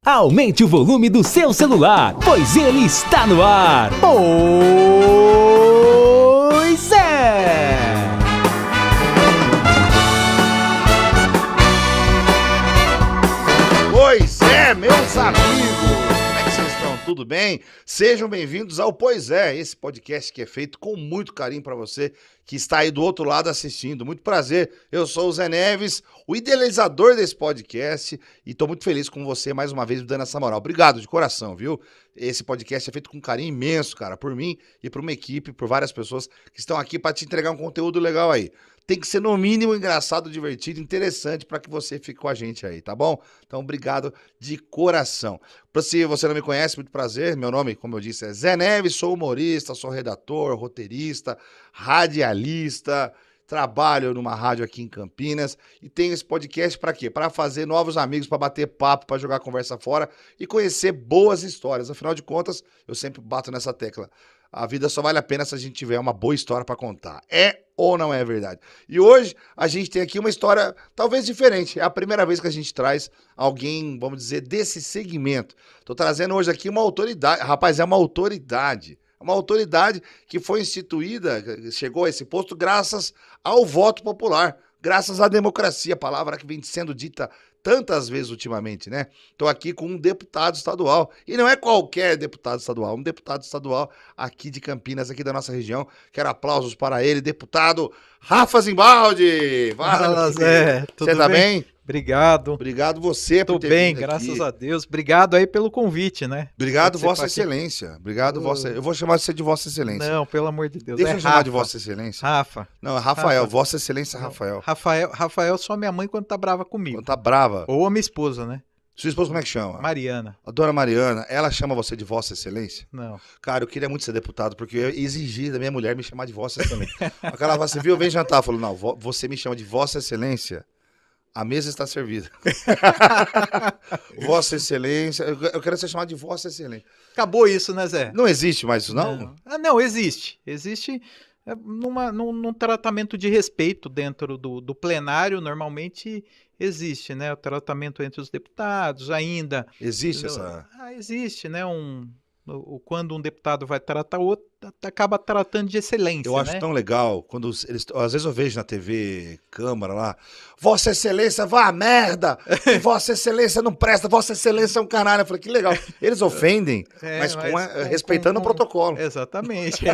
Aumente o volume do seu celular, pois ele está no ar. Pois é! Pois é, meus amigos! Como é que vocês estão? Tudo bem? Sejam bem-vindos ao Pois é, esse podcast que é feito com muito carinho para você que está aí do outro lado assistindo. Muito prazer, eu sou o Zé Neves, o idealizador desse podcast, e estou muito feliz com você mais uma vez me dando essa moral. Obrigado de coração, viu? Esse podcast é feito com carinho imenso, cara, por mim e por uma equipe, por várias pessoas que estão aqui para te entregar um conteúdo legal aí. Tem que ser no mínimo engraçado, divertido, interessante para que você fique com a gente aí, tá bom? Então, obrigado de coração. Se você não me conhece, muito prazer. Meu nome, como eu disse, é Zé Neves, sou humorista, sou redator, roteirista, radialista, trabalho numa rádio aqui em Campinas e tenho esse podcast para quê? Para fazer novos amigos, para bater papo, para jogar conversa fora e conhecer boas histórias. Afinal de contas, eu sempre bato nessa tecla. A vida só vale a pena se a gente tiver uma boa história para contar. É ou não é verdade? E hoje a gente tem aqui uma história talvez diferente. É a primeira vez que a gente traz alguém, vamos dizer, desse segmento. Estou trazendo hoje aqui uma autoridade. Rapaz, é uma autoridade. Uma autoridade que foi instituída, chegou a esse posto graças ao voto popular, graças à democracia, palavra que vem sendo dita tantas vezes ultimamente, né? Estou aqui com um deputado estadual, e não é qualquer deputado estadual, um deputado estadual aqui de Campinas, aqui da nossa região. Quero aplausos para ele, deputado Rafa Zimbaldi! Fala, Zé, tudo Você tá bem? Obrigado. Obrigado você por ter Tô bem, vindo graças aqui. a Deus. Obrigado aí pelo convite, né? Obrigado, Pode Vossa ser pra Excelência. Obrigado, Vossa. Eu vou chamar você de Vossa Excelência. Não, pelo amor de Deus. Deixa é eu chamar Rafa. de Vossa Excelência. Rafa. Não, é Rafael. Rafa. Vossa Excelência Rafael. Rafael só minha mãe quando tá brava comigo. Quando tá brava. Ou a minha esposa, né? Sua esposa como é que chama? Mariana. A dona Mariana, ela chama você de Vossa Excelência? Não. Cara, eu queria muito ser deputado, porque eu exigi da minha mulher me chamar de Vossa Excelência. Aquela fala, você viu, vem jantar. Eu falo, não, você me chama de Vossa Excelência. A mesa está servida. Vossa Excelência, eu quero ser chamado de Vossa Excelência. Acabou isso, né, Zé? Não existe mais isso, não? Não, existe. Existe num tratamento de respeito dentro do plenário, normalmente existe, né? O tratamento entre os deputados ainda. Existe essa... Existe, né? Quando um deputado vai tratar outro, acaba tratando de excelência, Eu acho né? tão legal, quando eles, às vezes eu vejo na TV, Câmara lá, Vossa Excelência, vá à merda, Vossa Excelência não presta, Vossa Excelência é um caralho. Eu falei, que legal. Eles ofendem, mas respeitando o protocolo. Exatamente,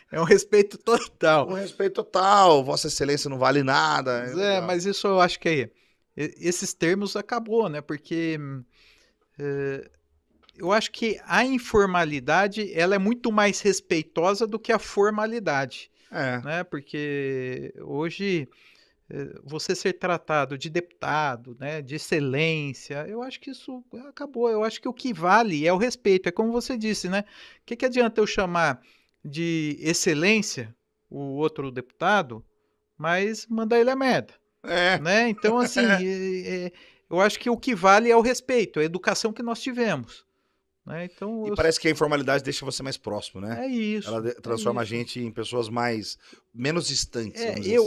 é um respeito total. Um respeito total, Vossa Excelência não vale nada. Mas isso eu acho que esses termos acabou, né? Porque... eu acho que a informalidade ela é muito mais respeitosa do que a formalidade, né? Porque hoje você ser tratado de deputado, né, de excelência, eu acho que isso acabou. Eu acho que o que vale é o respeito. É como você disse, né? O que adianta eu chamar de excelência o outro deputado, mas mandar ele a merda, né? Então, assim, eu acho que o que vale é o respeito, a educação que nós tivemos. Então, parece que a informalidade deixa você mais próximo, né? É isso. Ela transforma a gente em pessoas menos distantes.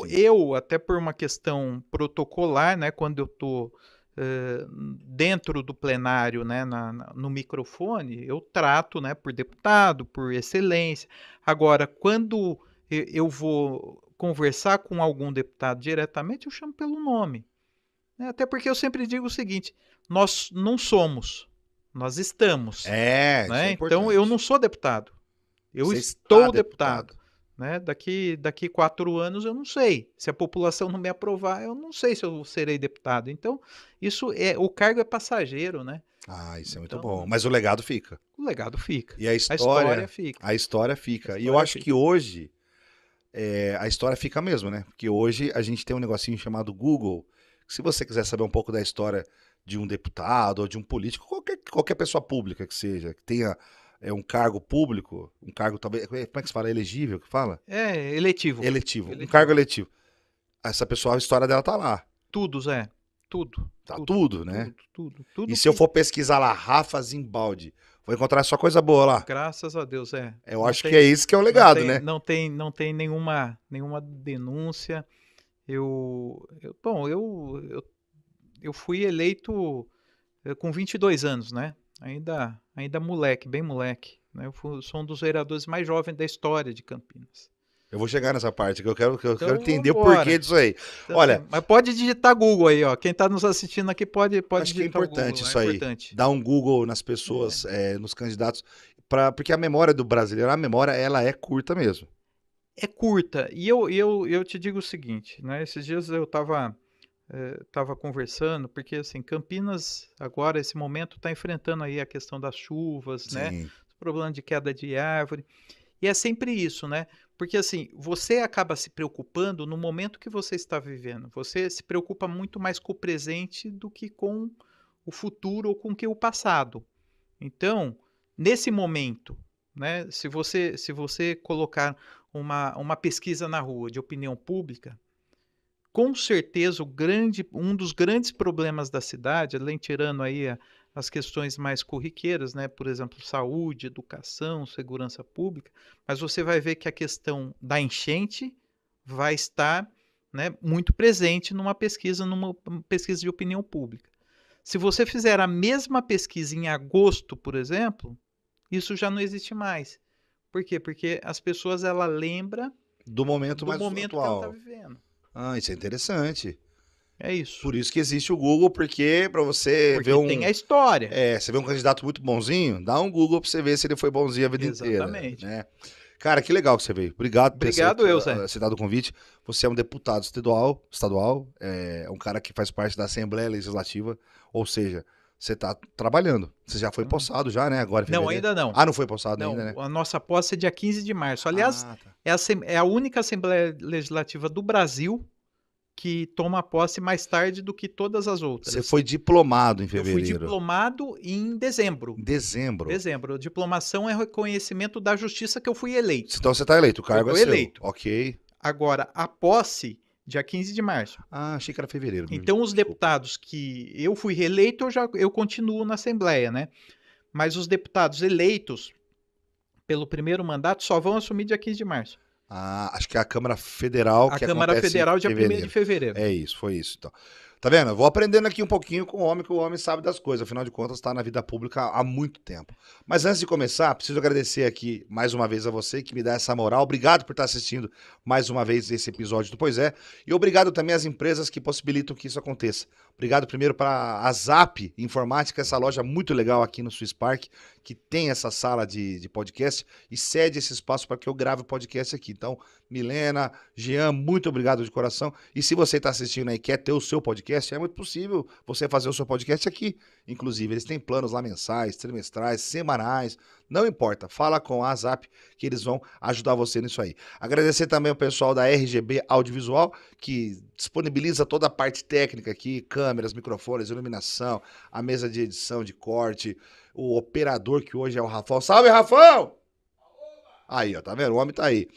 Eu, até por uma questão protocolar, né? Quando eu estou dentro do plenário, né, no microfone, eu trato, né, por deputado, por excelência. Agora, quando eu vou conversar com algum deputado diretamente, eu chamo pelo nome. Até porque eu sempre digo o seguinte: nós não somos. Nós estamos. Né? Então, eu não sou deputado. Eu estou deputado. Né? Daqui 4 anos, eu não sei. Se a população não me aprovar, eu não sei se eu serei deputado. Então, o cargo é passageiro, né? Isso é muito bom. Mas o legado fica. O legado fica. E a história fica. A história fica. E eu acho que hoje, a história fica mesmo, né? Porque hoje a gente tem um negocinho chamado Google. Se você quiser saber um pouco da história de um deputado ou de um político, qualquer pessoa pública que seja, que tenha um cargo público, um cargo talvez, como é que se fala? Elegível que fala? Eletivo. Eletivo. Um cargo eletivo. Essa pessoa, a história dela tá lá. Tudo, Zé. Tudo. Tá tudo, né? Tudo. E se eu for pesquisar lá, Rafa Zimbaldi, vou encontrar só coisa boa lá. Graças a Deus, Eu acho que é isso que é o legado, né? Não tem nenhuma denúncia. Eu fui eleito com 22 anos, né? Ainda moleque, bem moleque. Né? Sou um dos vereadores mais jovens da história de Campinas. Eu vou chegar nessa parte, que eu quero entender o vambora. porquê disso aí. Então, Olha, assim, mas pode digitar Google aí, ó. Quem está nos assistindo aqui pode acho que é digitar importante Google, isso aí. Importante. Dar um Google nas pessoas, nos candidatos, porque a memória do brasileiro, ela é curta mesmo. É curta. E eu te digo o seguinte, né? Esses dias eu estava conversando, porque assim, Campinas agora, esse momento, está enfrentando aí a questão das chuvas, Sim. né? O problema de queda de árvore. E é sempre isso, né? Porque assim, você acaba se preocupando no momento que você está vivendo. Você se preocupa muito mais com o presente do que com o futuro ou com o passado. Então, nesse momento, né? Se você colocar uma pesquisa na rua de opinião pública, com certeza um dos grandes problemas da cidade, além tirando aí as questões mais corriqueiras, né? Por exemplo, saúde, educação, segurança pública, mas você vai ver que a questão da enchente vai estar, né, muito presente numa pesquisa de opinião pública. Se você fizer a mesma pesquisa em agosto, por exemplo, isso já não existe mais. Por quê? Porque as pessoas lembram do momento mais momento atual. que ela está vivendo. Ah, isso é interessante. É isso. Por isso que existe o Google, porque para você ver tem a história. Você vê um candidato muito bonzinho, dá um Google para você ver se ele foi bonzinho a vida Exatamente. inteira. Né? Cara, que legal que você veio. Obrigado por ter aceitado o convite. Você é um deputado estadual, é um cara que faz parte da Assembleia Legislativa, ou seja, você está trabalhando. Você já foi possado já, né? Agora, não, ainda não. Ah, não foi possado ainda, né? A nossa posse é dia 15 de março. Aliás, é a única Assembleia Legislativa do Brasil que toma posse mais tarde do que todas as outras. Você foi diplomado em fevereiro. Eu fui diplomado em dezembro. Dezembro. Diplomação é reconhecimento da justiça que eu fui eleito. Então você está eleito, o cargo é seu. Eleito. Ok. Agora, a posse, dia 15 de março. Ah, achei que era fevereiro. Então, os deputados que eu fui reeleito, eu continuo na Assembleia, né? Mas os deputados eleitos pelo primeiro mandato só vão assumir dia 15 de março. Ah, acho que é a Câmara Federal. A Câmara Federal, dia 1º de fevereiro. É isso, foi isso. Então. Tá vendo? Eu vou aprendendo aqui um pouquinho com o homem, que o homem sabe das coisas. Afinal de contas, está na vida pública há muito tempo. Mas antes de começar, preciso agradecer aqui mais uma vez a você que me dá essa moral. Obrigado por estar assistindo mais uma vez esse episódio do Pois É. E obrigado também às empresas que possibilitam que isso aconteça. Obrigado primeiro para a Zap Informática, essa loja muito legal aqui no Swiss Park, que tem essa sala de podcast e cede esse espaço para que eu grave o podcast aqui. Então, Milena, Jean, muito obrigado de coração. E se você está assistindo aí e quer ter o seu podcast, é muito possível você fazer o seu podcast aqui. Inclusive, eles têm planos lá mensais, trimestrais, semanais, não importa. Fala com a Zap que eles vão ajudar você nisso aí. Agradecer também o pessoal da RGB Audiovisual, que disponibiliza toda a parte técnica aqui, câmeras, microfones, iluminação, a mesa de edição, de corte, o operador que hoje é o Rafão. Salve, Rafão! Aí, ó, tá vendo? O homem tá aí.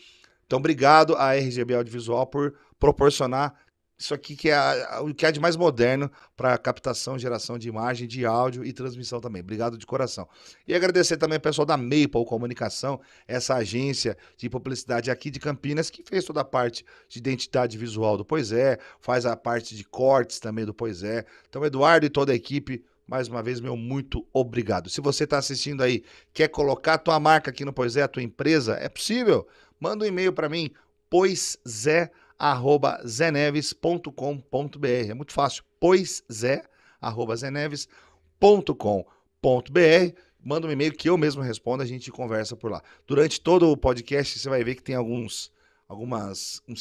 Então, obrigado à RGB Audiovisual por proporcionar isso aqui que é o que há de mais moderno para captação, geração de imagem, de áudio e transmissão também. Obrigado de coração. E agradecer também ao pessoal da Maple Comunicação, essa agência de publicidade aqui de Campinas, que fez toda a parte de identidade visual do Pois É, faz a parte de cortes também do Pois É. Então, Eduardo e toda a equipe, mais uma vez, meu muito obrigado. Se você está assistindo aí, quer colocar a tua marca aqui no Pois É, a tua empresa, é possível. Manda um e-mail para mim, poiszé@zeneves.com.br. É muito fácil, poiszé@zeneves.com.br. Manda um e-mail que eu mesmo respondo, a gente conversa por lá. Durante todo o podcast, você vai ver que tem uns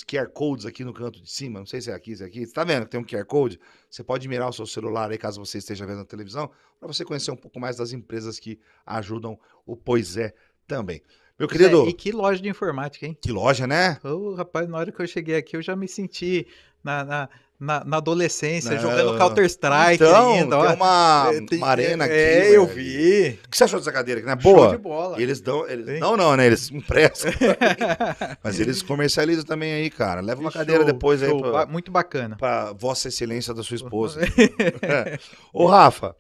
QR Codes aqui no canto de cima, não sei se é aqui, Você tá vendo que tem um QR Code? Você pode mirar o seu celular aí, caso você esteja vendo na televisão, para você conhecer um pouco mais das empresas que ajudam o Pois É também. Meu querido... E que loja de informática, hein? Que loja, né? Rapaz, na hora que eu cheguei aqui, eu já me senti na adolescência, jogando Counter-Strike. Então, ainda, tem uma arena aqui. Eu vi. O que você achou dessa cadeira aqui, né? Boa. Show de bola. Eles não, né? Eles emprestam. Mas eles comercializam também aí, cara. Leva uma cadeira depois aí. Muito bacana. Pra Vossa Excelência da sua esposa. Ô, Rafa,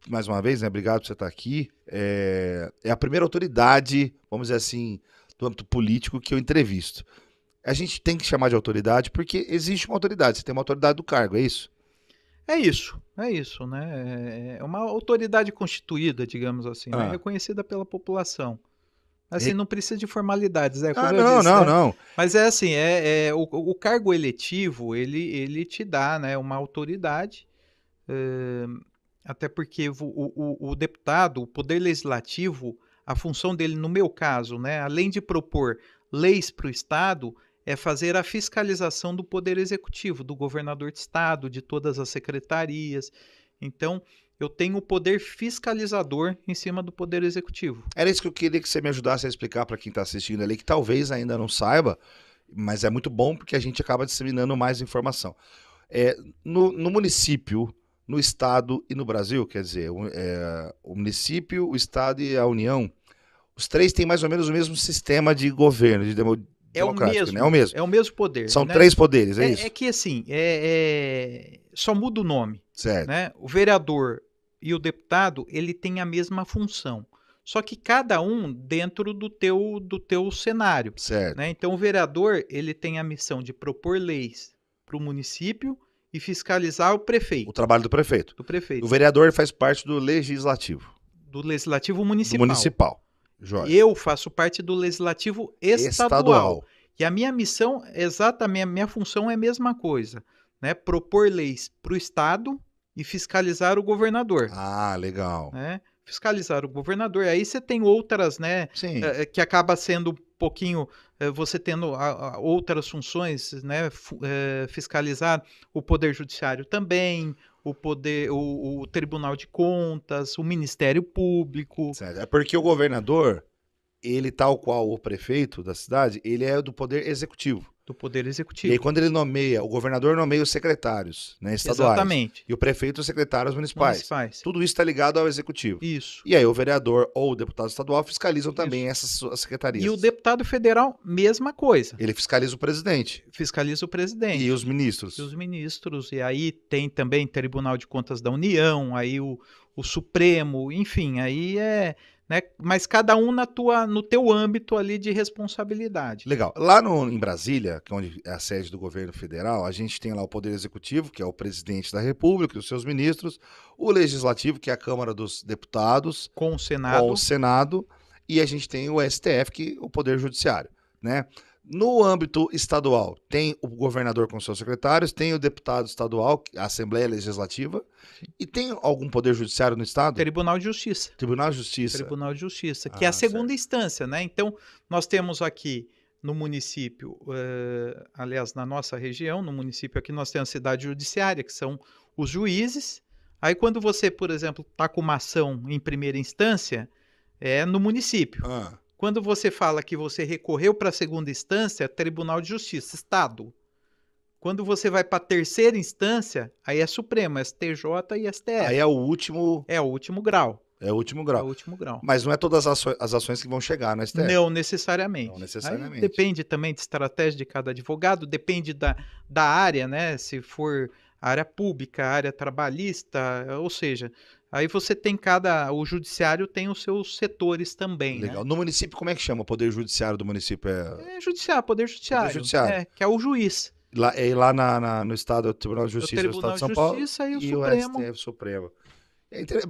mais uma vez, né? Obrigado por você estar aqui. É a primeira autoridade, vamos dizer assim, do âmbito político que eu entrevisto. A gente tem que chamar de autoridade porque existe uma autoridade. Você tem uma autoridade do cargo, é isso? É isso, né? É uma autoridade constituída, digamos assim, né? Reconhecida pela população. Assim, não precisa de formalidades, como eu disse, né? Não. Mas é assim, o cargo eletivo, ele te dá, né, uma autoridade, até porque o deputado, o poder legislativo, a função dele, no meu caso, né, além de propor leis para o Estado, é fazer a fiscalização do poder executivo, do governador de Estado, de todas as secretarias. Então, eu tenho o poder fiscalizador em cima do poder executivo. Era isso que eu queria que você me ajudasse a explicar para quem está assistindo ali, que talvez ainda não saiba, mas é muito bom porque a gente acaba disseminando mais informação. No município, no estado e no Brasil, quer dizer, o município, o estado e a União, os três têm mais ou menos o mesmo sistema de governo, de democrático, né? É o mesmo poder. São, né? 3 poderes, é isso? É que assim, só muda o nome. Certo. Né? O vereador e o deputado, ele tem a mesma função. Só que cada um dentro do teu cenário. Certo. Né? Então, o vereador, ele tem a missão de propor leis para o município e fiscalizar o prefeito. O trabalho do prefeito. Do prefeito. O vereador faz parte do legislativo. Do legislativo municipal. Do municipal. Jóia. Eu faço parte do legislativo estadual. E a minha missão, exatamente, a minha função é a mesma coisa. Né? Propor leis para o Estado e fiscalizar o governador. Ah, legal. Né? Fiscalizar o governador. Aí você tem outras, né? Sim. Que acaba sendo um pouquinho, você tendo outras funções, né? Fiscalizar o Poder Judiciário também, o Tribunal de Contas, o Ministério Público. Certo. É porque o governador, ele, tal qual o prefeito da cidade, ele é do Poder Executivo. Do Poder Executivo. E aí, quando ele nomeia, o governador nomeia os secretários, né, estaduais. Exatamente. E o prefeito os secretários municipais. Tudo isso está ligado ao executivo. Isso. E aí o vereador ou o deputado estadual fiscalizam também essas secretarias. E o deputado federal, mesma coisa. Ele fiscaliza o presidente. Fiscaliza o presidente. E os ministros. E os ministros. E aí tem também Tribunal de Contas da União, aí o Supremo, enfim, aí né? Mas cada um no teu âmbito ali de responsabilidade. Legal. Lá em Brasília, que é onde é a sede do governo federal, a gente tem lá o Poder Executivo, que é o presidente da República e os seus ministros, o Legislativo, que é a Câmara dos Deputados, com o Senado, e a gente tem o STF, que é o Poder Judiciário, né? No âmbito estadual, tem o governador com seus secretários, tem o deputado estadual, a Assembleia Legislativa, e tem algum poder judiciário no estado? Tribunal de Justiça. Tribunal de Justiça. Tribunal de Justiça, que é a segunda instância, né? Então, nós temos aqui no município, aliás, na nossa região, no município aqui nós temos a cidade judiciária, que são os juízes. Aí quando você, por exemplo, está com uma ação em primeira instância, é no município. Quando você fala que você recorreu para a segunda instância, Tribunal de Justiça, Estado. Quando você vai para a terceira instância, aí é Supremo, STJ e STF. Aí é o último... É o último grau. É o último grau. É o último grau. Mas não é todas as ações que vão chegar no STF. Não necessariamente. Não necessariamente. Aí depende também de estratégia de cada advogado, depende da área, né? Se for área pública, área trabalhista, ou seja... Aí você tem o judiciário tem os seus setores também. Legal. Né? No município, como é que chama? O poder judiciário do município Poder judiciário. Que é o juiz. Lá no estado, o Tribunal de Justiça do Estado de São Paulo e o STF Supremo.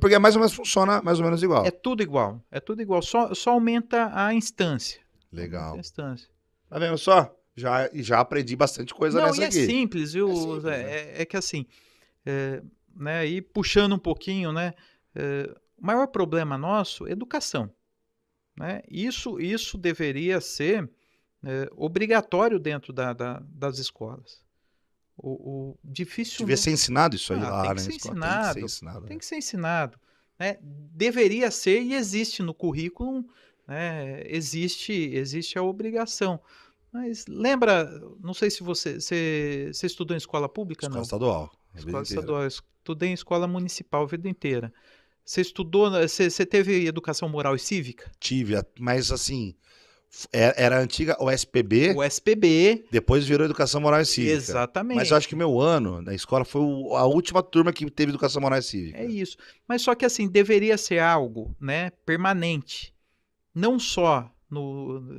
Porque mais ou menos funciona mais ou menos igual. É tudo igual. Só aumenta a instância. Legal. A instância. Tá vendo só? Já aprendi bastante coisa nessa aqui. É simples, viu? É que assim... né, e puxando um pouquinho, né, o maior problema nosso é educação. Né? Isso deveria ser obrigatório dentro das escolas. Difícil. Devia ser ensinado isso aí lá na escola. Tem que ser ensinado. Né? Deveria ser e existe no currículo, né? Existe a obrigação. Mas lembra, não sei se você estudou em escola pública, escola não? Estadual. Escola estadual. Estudei em escola municipal a vida inteira. Você teve educação moral e cívica? Tive, mas assim, era a antiga OSPB. O SPB. Depois virou educação moral e cívica. Exatamente. Mas eu acho que meu ano na escola foi a última turma que teve educação moral e cívica. É isso. Mas só que assim, deveria ser algo, né, permanente. Não só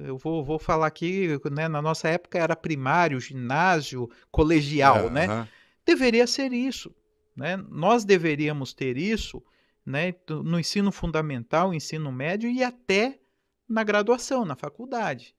eu vou falar aqui, né, na nossa época era primário, ginásio, colegial, né? Deveria ser isso. né? Nós deveríamos ter isso, né, no ensino fundamental, ensino médio e até na graduação, na faculdade.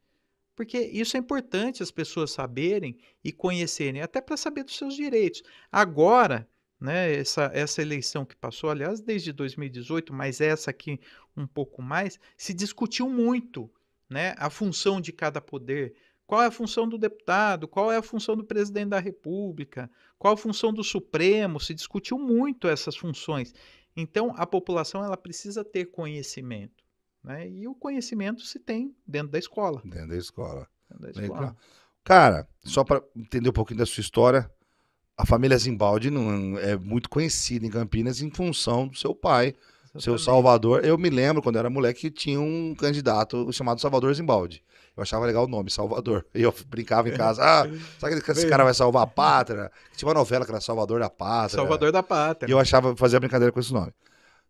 Porque isso é importante as pessoas saberem e conhecerem, até para saber dos seus direitos. Agora, né, essa eleição que passou, aliás, desde 2018, mas essa aqui um pouco mais, se discutiu muito, né, a função de cada poder. Qual é a função do deputado? Qual é a função do presidente da República? Qual a função do Supremo? Se discutiu muito essas funções. Então, a população ela precisa ter conhecimento. Né? E o conhecimento se tem dentro da escola. Dentro da escola. Dentro da escola. Legal. Cara, só para entender um pouquinho da sua história, a família Zimbaldi não é muito conhecida em Campinas em função do seu pai, seu Salvador. Eu me lembro, quando eu era moleque, que tinha um candidato chamado Salvador Zimbaldi. Eu achava legal o nome, Salvador. E eu brincava em casa, sabe que esse cara vai salvar a pátria? Tinha uma novela que era Salvador da Pátria. Salvador da Pátria. E eu fazia brincadeira com esse nome.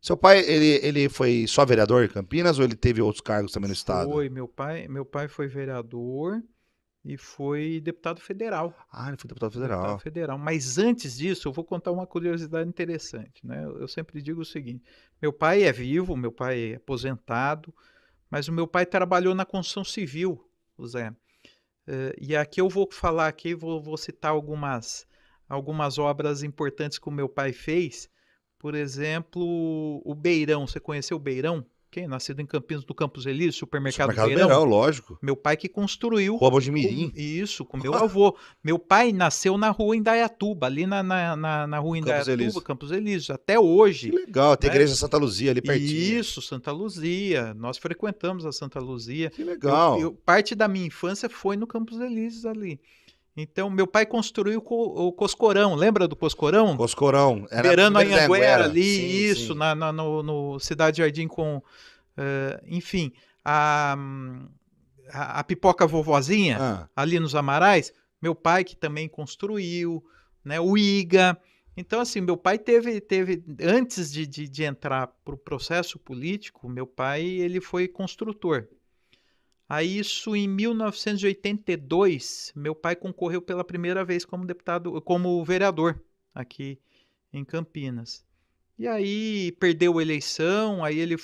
Seu pai, ele foi só vereador em Campinas ou ele teve outros cargos também no estado? Foi, meu pai foi vereador e foi deputado federal. Ah, ele foi deputado federal. Deputado federal. Mas antes disso, eu vou contar uma curiosidade interessante, né? Eu sempre digo o seguinte, meu pai é vivo, meu pai é aposentado, mas o meu pai trabalhou na construção civil, Zé. E aqui eu vou falar, vou citar algumas obras importantes que o meu pai fez. Por exemplo, o Beirão. Você conheceu o Beirão? Quem? Nascido em Campinas, do Campos Elíseos, supermercado Beirão, lógico. Meu pai que construiu. Rua Bojimirim. Isso, com meu avô. Meu pai nasceu na rua Indaiatuba, ali na rua Indaiatuba, Campos Elíseos, até hoje. Que legal, tem a igreja Santa Luzia ali pertinho. Isso, Santa Luzia. Nós frequentamos a Santa Luzia. Que legal. Parte da minha infância foi no Campos Elíseos ali. Então, meu pai construiu o Coscorão. Lembra do Coscorão? Coscorão. Beirando a Anhanguera ali, sim, isso, sim. No Cidade Jardim com... enfim, a Pipoca Vovozinha, ali nos Amarais. Meu pai que também construiu, né, o IGA. Então, assim, meu pai teve antes de entrar para o processo político, meu pai ele foi construtor. Aí isso em 1982, meu pai concorreu pela primeira vez como vereador aqui em Campinas. E aí perdeu a eleição, aí ele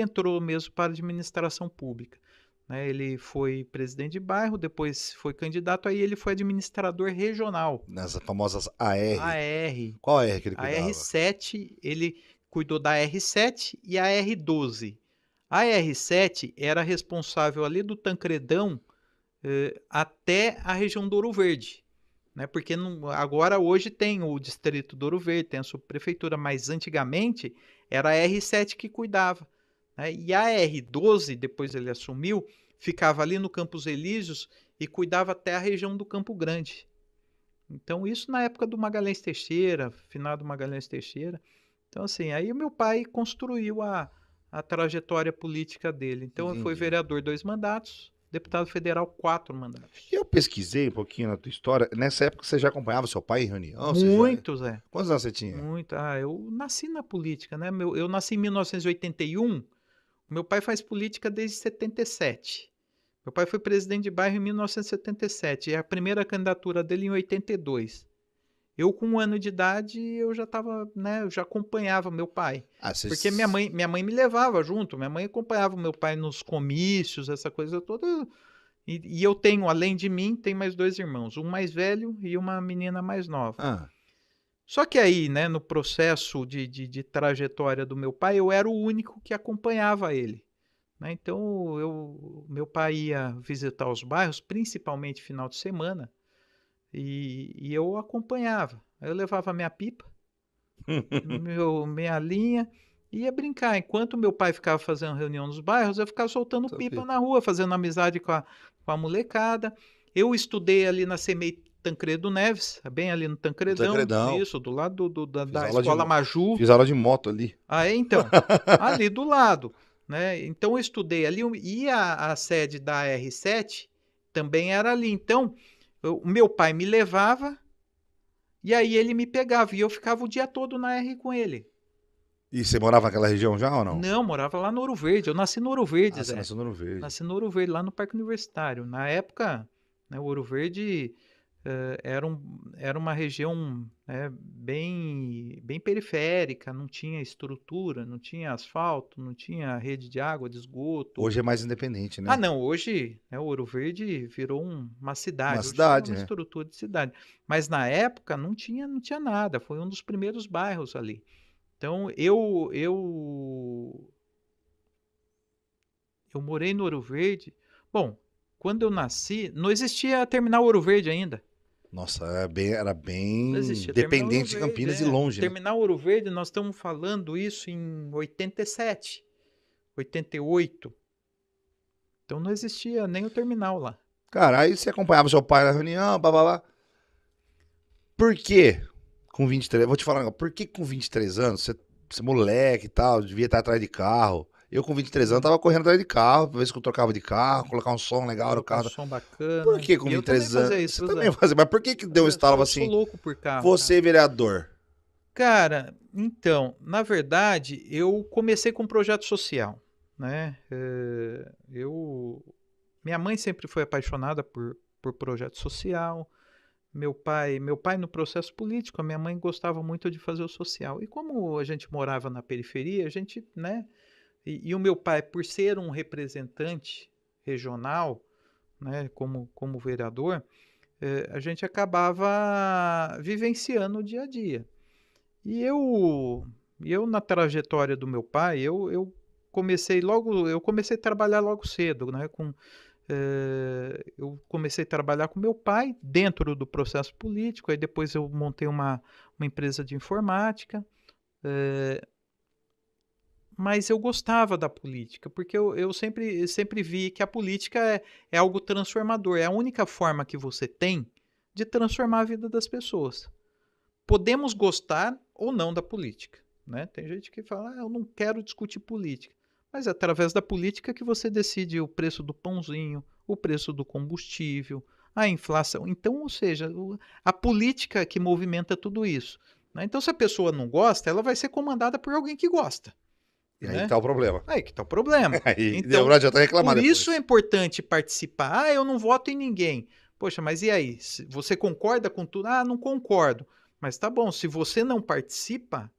entrou mesmo para a administração pública. Né? Ele foi presidente de bairro, depois foi candidato, aí ele foi administrador regional. Nas famosas AR. AR. Qual AR que ele cuidava? A R7, ele cuidou da R7 e a R12. A R7 era responsável ali do Tancredão até a região do Ouro Verde, né? Porque hoje tem o distrito do Ouro Verde, tem a subprefeitura, mas antigamente era a R7 que cuidava. Né? E a R12, depois ele assumiu, ficava ali no Campos Elíseos e cuidava até a região do Campo Grande. Então isso na época do Magalhães Teixeira, finado Magalhães Teixeira. Então assim, aí o meu pai construiu a trajetória política dele. Então, ele foi vereador 2 mandatos, deputado federal 4 mandatos. Eu pesquisei um pouquinho na tua história. Nessa época você já acompanhava seu pai em reunião? Muito, Zé. Quantos anos você tinha? Muito. Eu nasci na política, né? Eu nasci em 1981. Meu pai faz política desde 77. Meu pai foi presidente de bairro em 1977. E a primeira candidatura dele em 82. Eu, com 1 ano de idade, eu já estava, né? Eu já acompanhava meu pai. Porque minha mãe me levava junto. Minha mãe acompanhava meu pai nos comícios, essa coisa toda. E eu tenho, além de mim, tem mais 2 irmãos. Um mais velho e uma menina mais nova. Só que aí, né, no processo de trajetória do meu pai, eu era o único que acompanhava ele. Né? Então, meu pai ia visitar os bairros, principalmente final de semana. E eu acompanhava. Aí eu levava minha pipa, minha linha, e ia brincar. Enquanto meu pai ficava fazendo reunião nos bairros, eu ficava soltando pipa na rua, fazendo amizade com a molecada. Eu estudei ali na CEMEI Tancredo Neves, bem ali no Tancredão. Isso, do lado da Escola Maju. Fiz aula de moto ali. Então, ali do lado. Né? Então eu estudei ali, e a sede da R7 também era ali. Então, o meu pai me levava e aí ele me pegava e eu ficava o dia todo na R com ele. E você morava naquela região já ou não? Não, morava lá no Ouro Verde. Eu nasci no Ouro Verde, Zé. Você nasceu no Ouro Verde. Nasci no Ouro Verde, lá no Parque Universitário. Na época, né, o Ouro Verde era uma região, né, bem periférica, não tinha estrutura, não tinha asfalto, não tinha rede de água, de esgoto. Hoje é mais independente, né? Ah, não, hoje, né, Ouro Verde virou uma cidade, hoje cidade, tem uma né? estrutura de cidade. Mas na época não tinha nada, foi um dos primeiros bairros ali. Então eu morei no Ouro Verde. Bom, quando eu nasci, não existia terminal Ouro Verde ainda. Nossa, era bem Não existia terminal Ouro dependente de Verde, Campinas e longe, né? Terminal Ouro Verde, nós estamos falando isso em 87, 88. Então não existia nem o terminal lá. Cara, aí você acompanhava seu pai na reunião, blá. Por quê? Com 23, vou te falar, por que com 23 anos, você moleque e tal, devia estar atrás de carro. Eu com 23 anos tava correndo atrás de carro, por vezes que eu trocava de carro, colocar um som legal no Colocar um carro. som bacana. Por que com E eu 23 também fazia anos? isso, Você Zé. também fazia, mas por que deu um estalo Eu assim? sou louco por carro. Você, vereador. Cara, então, na verdade, eu comecei com um projeto social, né? Minha mãe sempre foi apaixonada por projeto social. Meu pai no processo político, a minha mãe gostava muito de fazer o social. E como a gente morava na periferia, a gente, né? E o meu pai, por ser um representante regional, né, como vereador, a gente acabava vivenciando o dia a dia. E eu na trajetória do meu pai, eu comecei a trabalhar logo cedo, né, eu comecei a trabalhar com meu pai dentro do processo político, aí depois eu montei uma empresa de informática, mas eu gostava da política, porque eu sempre vi que a política é algo transformador, é a única forma que você tem de transformar a vida das pessoas. Podemos gostar ou não da política, né? Tem gente que fala, eu não quero discutir política. Mas é através da política que você decide o preço do pãozinho, o preço do combustível, a inflação. Então, ou seja, a política que movimenta tudo isso, né? Então, se a pessoa não gosta, ela vai ser comandada por alguém que gosta. E aí Né? tá o problema. Aí que tá o problema. Aí Então, não adianta reclamar por depois. isso é importante participar. Eu não voto em ninguém. Poxa, mas e aí? Você concorda com tudo? Não concordo. Mas tá bom, se você não participa,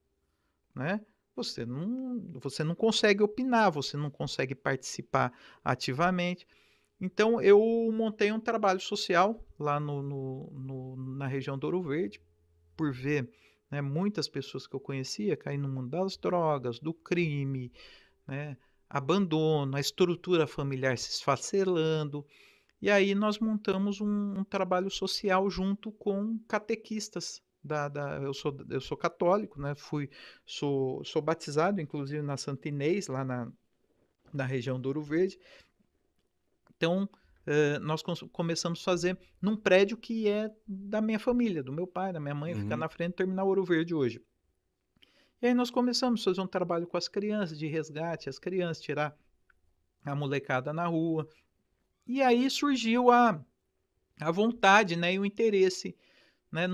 né? Você não consegue opinar, você não consegue participar ativamente. Então, eu montei um trabalho social lá na região do Ouro Verde, por ver, né, muitas pessoas que eu conhecia cair no mundo das drogas, do crime, né, abandono, a estrutura familiar se esfacelando. E aí nós montamos um trabalho social junto com catequistas. Eu sou católico, né? Sou batizado, inclusive, na Santa Inês, lá na região do Ouro Verde. Então, nós começamos a fazer num prédio que é da minha família, do meu pai, da minha mãe, fica na frente do terminal Ouro Verde hoje. E aí nós começamos a fazer um trabalho com as crianças, de resgate, as crianças, tirar a molecada na rua. E aí surgiu a vontade, né, e o interesse. Né?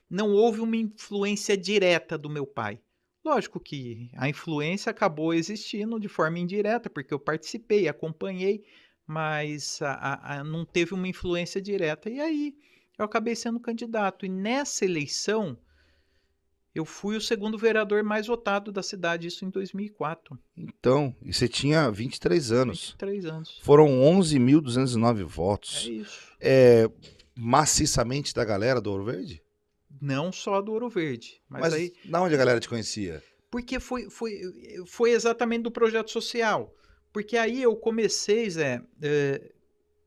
Não houve uma influência direta do meu pai. Lógico que a influência acabou existindo de forma indireta, porque eu participei, acompanhei, mas não teve uma influência direta. E aí eu acabei sendo candidato. E nessa eleição, eu fui o segundo vereador mais votado da cidade, isso em 2004. Então, e você tinha 23 anos. 23 anos. Foram 11.209 votos. É isso. Maciçamente da galera do Ouro Verde? Não só do Ouro Verde. Mas aí, da onde a galera te conhecia? Porque foi exatamente do projeto social. Porque aí eu comecei, Zé,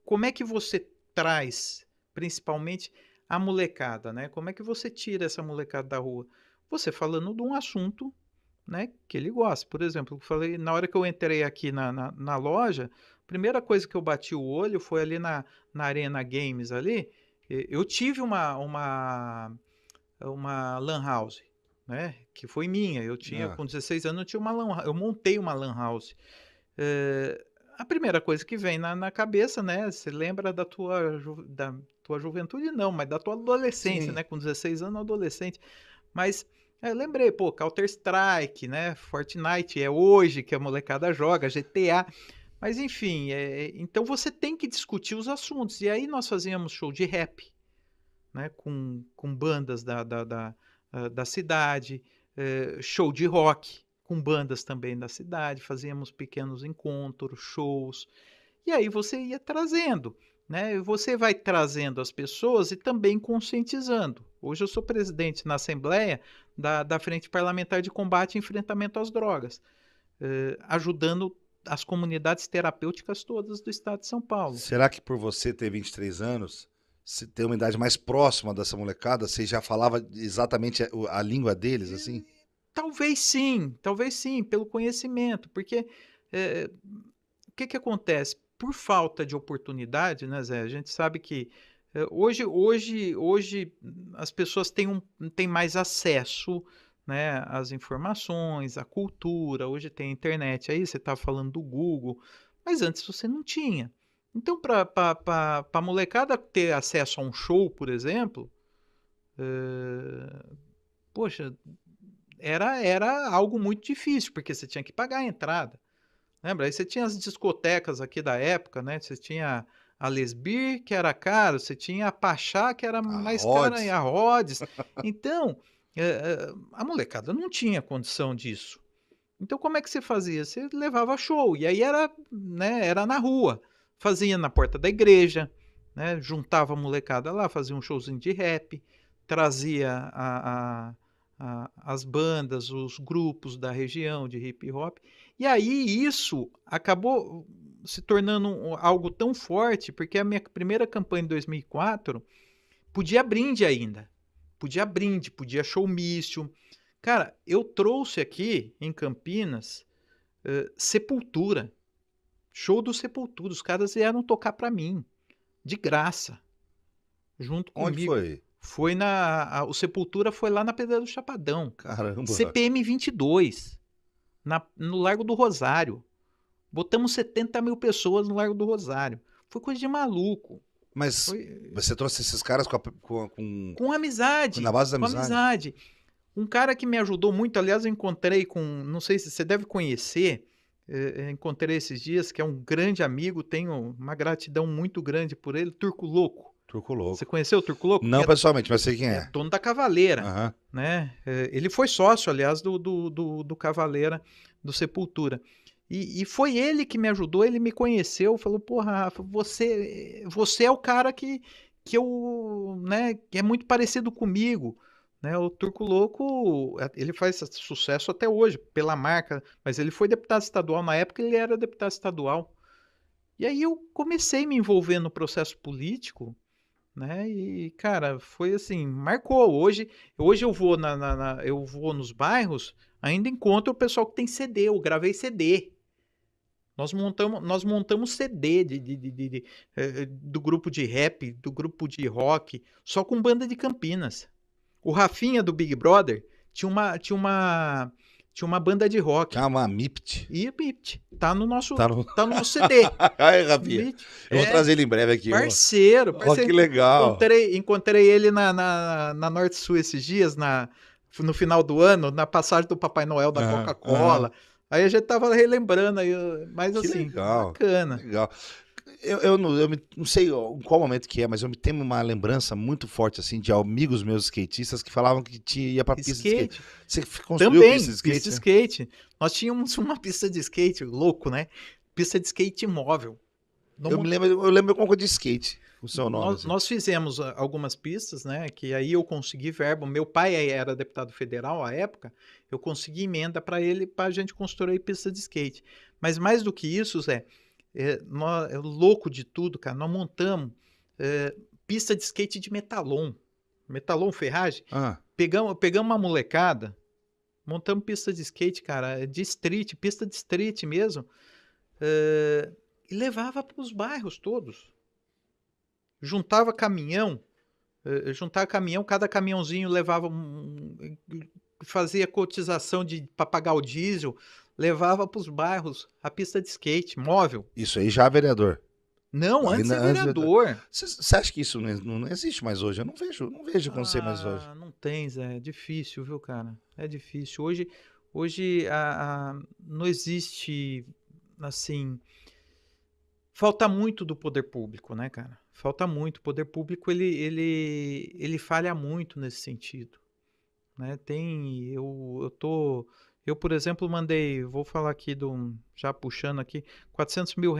como é que você traz, principalmente, a molecada, né? Como é que você tira essa molecada da rua? Você falando de um assunto, né, que ele gosta. Por exemplo, eu falei, na hora que eu entrei aqui na loja, a primeira coisa que eu bati o olho foi ali na Arena Games ali. Eu tive uma lan house, né, que foi minha. Eu tinha, com 16 anos, eu tinha uma lan house. Eu montei uma lan house. A primeira coisa que vem na cabeça, né, você lembra da tua juventude, não, mas da tua adolescência, né, com 16 anos, adolescente. Mas eu lembrei, Counter-Strike, né, Fortnite, é hoje que a molecada joga, GTA. Mas enfim, então você tem que discutir os assuntos. E aí nós fazíamos show de rap, né, com bandas da cidade, show de rock com bandas também da cidade, fazíamos pequenos encontros, shows, e aí você ia trazendo, né? Você vai trazendo as pessoas e também conscientizando. Hoje eu sou presidente na Assembleia da Frente Parlamentar de Combate e Enfrentamento às Drogas, ajudando as comunidades terapêuticas todas do estado de São Paulo. Será que por você ter 23 anos, se ter uma idade mais próxima dessa molecada, você já falava exatamente a língua deles, assim? Talvez sim, pelo conhecimento, porque o que acontece? Por falta de oportunidade, né, Zé? A gente sabe que hoje as pessoas têm mais acesso, né, às informações, à cultura. Hoje tem a internet, aí você está falando do Google, mas antes você não tinha. Então, para a molecada ter acesso a um show, por exemplo, poxa, era algo muito difícil, porque você tinha que pagar a entrada. Lembra? Aí você tinha as discotecas aqui da época, né? Você tinha a Lesbir, que era caro, você tinha a Pachá, que era mais cara, e a Rhodes. Então, a molecada não tinha condição disso. Então, como é que você fazia? Você levava show, e aí era, né, era na rua. Fazia na porta da igreja, né? Juntava a molecada lá, fazia um showzinho de rap, trazia as bandas, os grupos da região de hip hop. E aí isso acabou se tornando algo tão forte, porque a minha primeira campanha em 2004 podia brinde ainda. Podia brinde, podia showmício. Cara, eu trouxe aqui em Campinas Sepultura. Show do Sepultura. Os caras vieram tocar pra mim. De graça. Junto comigo. Onde foi? Foi o Sepultura foi lá na Pedra do Chapadão. Caramba. CPM 22. No Largo do Rosário. Botamos 70 mil pessoas no Largo do Rosário. Foi coisa de maluco. Mas você trouxe esses caras com amizade. Na base da amizade? Com amizade. Um cara que me ajudou muito, aliás, eu encontrei com... Não sei se você deve conhecer, encontrei esses dias, que é um grande amigo, tenho uma gratidão muito grande por ele, Turco Louco. Turco Louco. Você conheceu o Turco Louco? Não pessoalmente, mas sei quem é. Dono da Cavaleira. Uhum. Né? Ele foi sócio, aliás, do Cavaleira, do Sepultura. E foi ele que me ajudou, ele me conheceu, falou, porra, Rafa, você é o cara que eu, né, que é muito parecido comigo. Né? O Turco Louco, ele faz sucesso até hoje, pela marca, mas ele foi deputado estadual, na época ele era deputado estadual. E aí eu comecei a me envolver no processo político, né? E, cara, foi assim, marcou. Hoje eu vou eu vou nos bairros, ainda encontro o pessoal que tem CD, eu gravei CD. Nós montamos CD do grupo de rap, do grupo de rock, só com banda de Campinas. O Rafinha do Big Brother tinha uma banda de rock. Uma MIPT. E MIPT. Tá no nosso CD. Ai, Rafinha. Eu vou trazer ele em breve aqui. Parceiro. Que legal. Encontrei ele na Norte Sul esses dias, no final do ano, na passagem do Papai Noel da Coca-Cola. Aí a gente tava relembrando, mas que assim, legal, bacana. Legal. Eu não sei em qual momento que é, mas eu tenho uma lembrança muito forte assim de amigos meus skatistas que falavam que ia pra pista de skate. Você construiu pista de skate? Pista de skate. Nós tínhamos uma pista de skate, louco, né? Pista de skate móvel. Eu lembro alguma coisa de skate, o seu nome. Nós fizemos algumas pistas, né? Que aí eu consegui verba. Meu pai era deputado federal à época, eu consegui emenda para ele, para a gente construir pista de skate. Mas mais do que isso, Zé, louco de tudo, cara, nós montamos pista de skate de metalon ferragem. Pegamos uma molecada, montamos pista de skate, cara, de street, pista de street mesmo, e levava para os bairros todos. Juntava caminhão, cada caminhãozinho levava fazia cotização para pagar o diesel, levava para os bairros a pista de skate móvel. Isso aí já é vereador? Não, antes é vereador. Você acha que isso não existe mais hoje? Eu não vejo acontecer mais hoje. Não tem, Zé. É difícil, viu, cara? É difícil. Hoje não existe, assim... Falta muito do poder público, né, cara? Falta muito. O poder público, ele falha muito nesse sentido, né? Eu, por exemplo, vou falar aqui, já puxando aqui, R$400 mil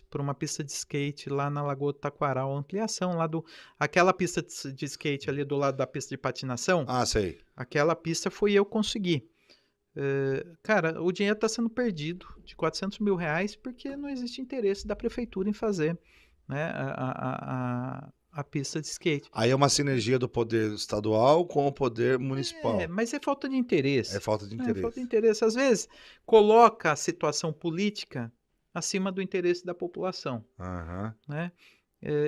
para uma pista de skate lá na Lagoa do Taquaral, ampliação lá aquela pista de skate ali do lado da pista de patinação. Ah, sei. Aquela pista foi eu conseguir. Cara, o dinheiro está sendo perdido de R$400 mil porque não existe interesse da prefeitura em fazer, né, a pista de skate. Aí é uma sinergia do poder estadual com o poder municipal. Mas é falta de interesse. É falta de interesse. É falta de interesse. Às vezes, coloca a situação política acima do interesse da população. Uhum. Né?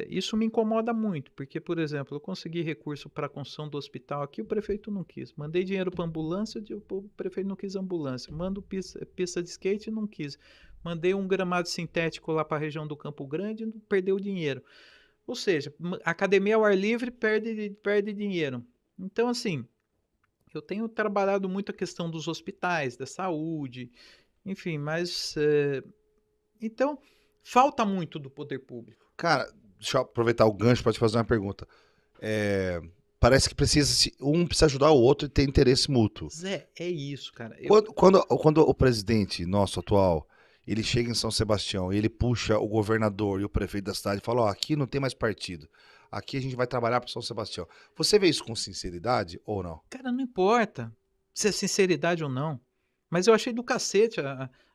Isso me incomoda muito, porque, por exemplo, eu consegui recurso para a construção do hospital aqui, o prefeito não quis. Mandei dinheiro para ambulância, o prefeito não quis ambulância. Mando pista de skate, não quis. Mandei um gramado sintético lá para a região do Campo Grande, perdeu dinheiro. Ou seja, academia ao ar livre perde dinheiro. Então, assim, eu tenho trabalhado muito a questão dos hospitais, da saúde, enfim, mas... Então, falta muito do poder público. Cara, deixa eu aproveitar o gancho para te fazer uma pergunta. Parece que um precisa ajudar o outro e ter interesse mútuo. Zé, é isso, cara. Quando o presidente nosso atual, ele chega em São Sebastião e ele puxa o governador e o prefeito da cidade e fala, aqui não tem mais partido. Aqui a gente vai trabalhar para São Sebastião. Você vê isso com sinceridade ou não? Cara, não importa se é sinceridade ou não. Mas eu achei do cacete.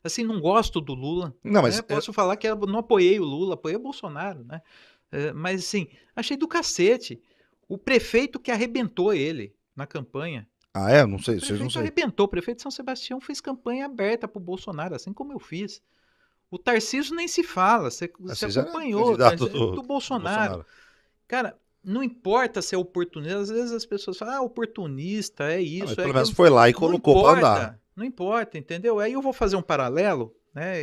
Assim, não gosto do Lula. Não, mas posso falar que eu não apoiei o Lula, apoiei o Bolsonaro, né? Mas, assim, achei do cacete. O prefeito que arrebentou ele na campanha. Ah, é? Não sei. O prefeito arrebentou. O prefeito de São Sebastião fez campanha aberta para o Bolsonaro, assim como eu fiz. O Tarcísio nem se fala. Você acompanhou do Bolsonaro. Cara, não importa se é oportunista. Às vezes as pessoas falam, oportunista, é isso. Mas pelo menos foi lá e colocou para andar. Não importa, entendeu? Aí eu vou fazer um paralelo, né?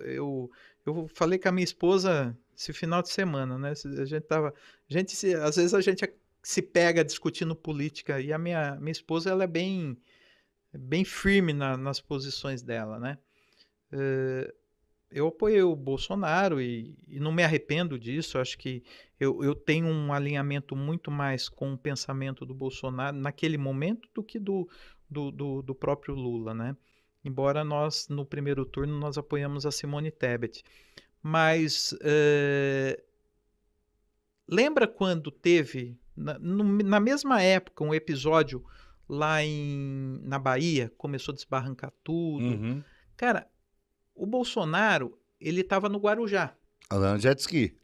Eu falei com a minha esposa esse final de semana, né? Às vezes a gente se pega discutindo política e a minha esposa, ela é bem firme nas posições dela, né? Eu apoiei o Bolsonaro e não me arrependo disso. Acho que eu tenho um alinhamento muito mais com o pensamento do Bolsonaro naquele momento do que do próprio Lula, né? Embora nós, no primeiro turno, nós apoiamos a Simone Tebet. Mas lembra quando teve, na mesma época, um episódio lá na Bahia, começou a desbarrancar tudo. Uhum. Cara, o Bolsonaro, ele estava no Guarujá. Andando de jet ski.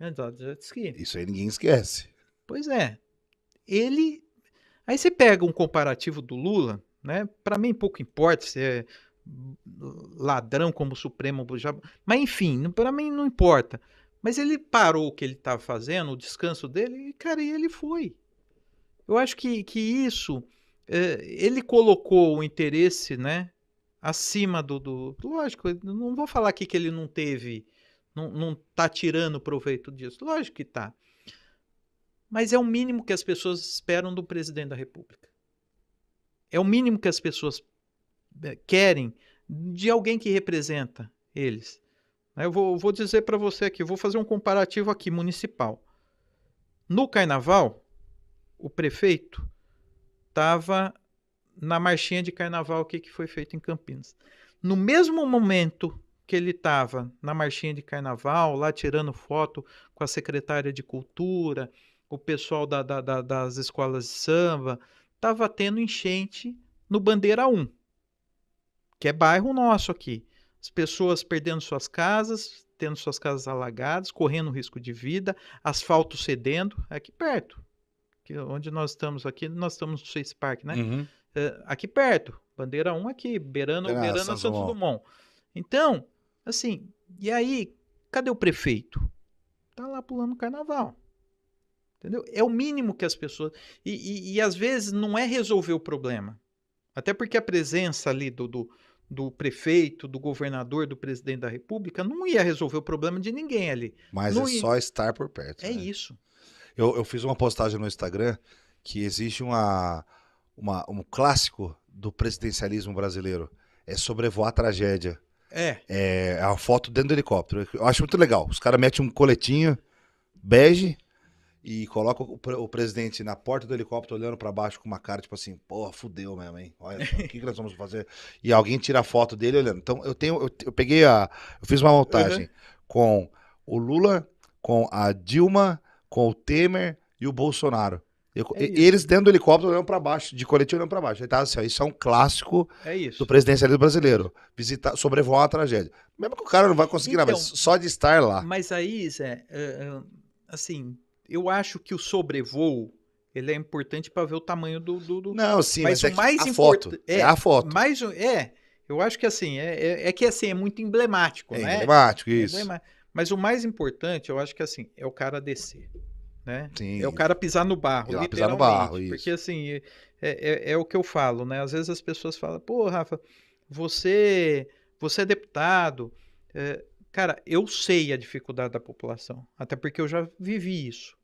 Isso aí ninguém esquece. Pois é. Aí você pega um comparativo do Lula, né? Para mim pouco importa se é ladrão como o Supremo, mas enfim, para mim não importa. Mas ele parou o que ele estava fazendo, o descanso dele, e cara, ele foi. Eu acho que isso, ele colocou o interesse, né, acima lógico, não vou falar aqui que ele não teve, não tá tirando proveito disso, lógico que tá. Mas é o mínimo que as pessoas esperam do presidente da República. É o mínimo que as pessoas querem de alguém que representa eles. Eu vou dizer para você aqui, vou fazer um comparativo aqui, municipal. No Carnaval, o prefeito estava na marchinha de Carnaval que foi feito em Campinas. No mesmo momento que ele estava na marchinha de Carnaval, lá tirando foto com a secretária de Cultura, o pessoal das escolas de samba, estava tendo enchente no Bandeira 1, que é bairro nosso aqui. As pessoas perdendo suas casas, tendo suas casas alagadas, correndo risco de vida, asfalto cedendo, aqui perto. Onde nós estamos aqui, nós estamos no Suíça Park, né? Uhum. Aqui perto, Bandeira 1 aqui, beirando a Santos Dumont. Então, assim, e aí, cadê o prefeito? Tá lá pulando Carnaval. Entendeu? É o mínimo que as pessoas... E às vezes não é resolver o problema. Até porque a presença ali do prefeito, do governador, do presidente da República não ia resolver o problema de ninguém ali. Mas não só estar por perto. É isso. Eu fiz uma postagem no Instagram que existe um clássico do presidencialismo brasileiro. É sobrevoar a tragédia. É a foto dentro do helicóptero. Eu acho muito legal. Os caras metem um coletinho bege, e coloca o presidente na porta do helicóptero olhando pra baixo com uma cara tipo assim, porra, fudeu mesmo, hein? Olha só, o que nós vamos fazer? E alguém tira a foto dele olhando. Então eu fiz uma montagem com o Lula, com a Dilma, com o Temer e o Bolsonaro. Eles dentro do helicóptero olhando pra baixo, de colete olhando pra baixo. Aí tá assim, ó, isso é um clássico do presidencialismo brasileiro. Sobrevoar uma tragédia. Mesmo que o cara não vai conseguir nada, mas só de estar lá. Mas aí, Zé, assim, eu acho que o sobrevoo, ele é importante para ver o tamanho do... Não, sim, mas o mais a foto. É a foto. Eu acho que assim, é muito emblemático, né? Emblemático, isso. Mas o mais importante, eu acho que assim, é o cara descer. Né? Sim. É o cara pisar no barro, literalmente. Pisar no barro, isso. Porque assim, é o que eu falo, né? Às vezes as pessoas falam, pô, Rafa, você é deputado. Cara, eu sei a dificuldade da população, até porque eu já vivi isso.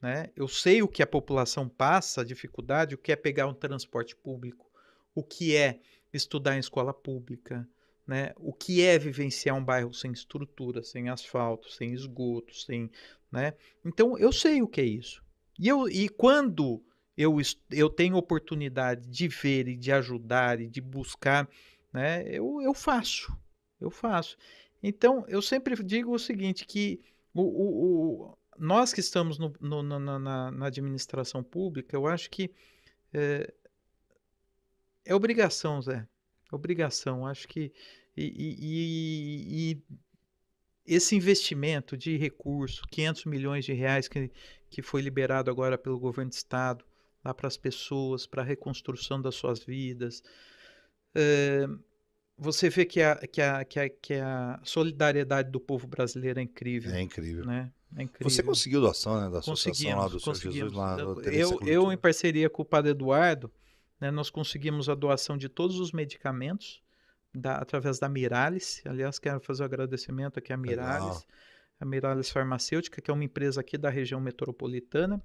Né? Eu sei o que a população passa, a dificuldade, o que é pegar um transporte público, o que é estudar em escola pública, né? O que é vivenciar um bairro sem estrutura, sem asfalto, sem esgoto, sem... Né? Então, eu sei o que é isso. E quando eu tenho oportunidade de ver e de ajudar e de buscar, né, eu faço. Então, eu sempre digo o seguinte, que nós que estamos na administração pública, eu acho que é obrigação, Zé. Obrigação. Acho que... esse investimento de recurso, 500 milhões de reais que foi liberado agora pelo governo do estado, lá para as pessoas, para a reconstrução das suas vidas, você vê que a solidariedade do povo brasileiro é incrível. É incrível. Né? É incrível. Você conseguiu doação, né, da associação lá do Senhor Jesus? Lá eu, em parceria com o Padre Eduardo, né, nós conseguimos a doação de todos os medicamentos, através da Miralles. Aliás, quero fazer um agradecimento aqui à Miralles, a Miralles Farmacêutica, que é uma empresa aqui da região metropolitana.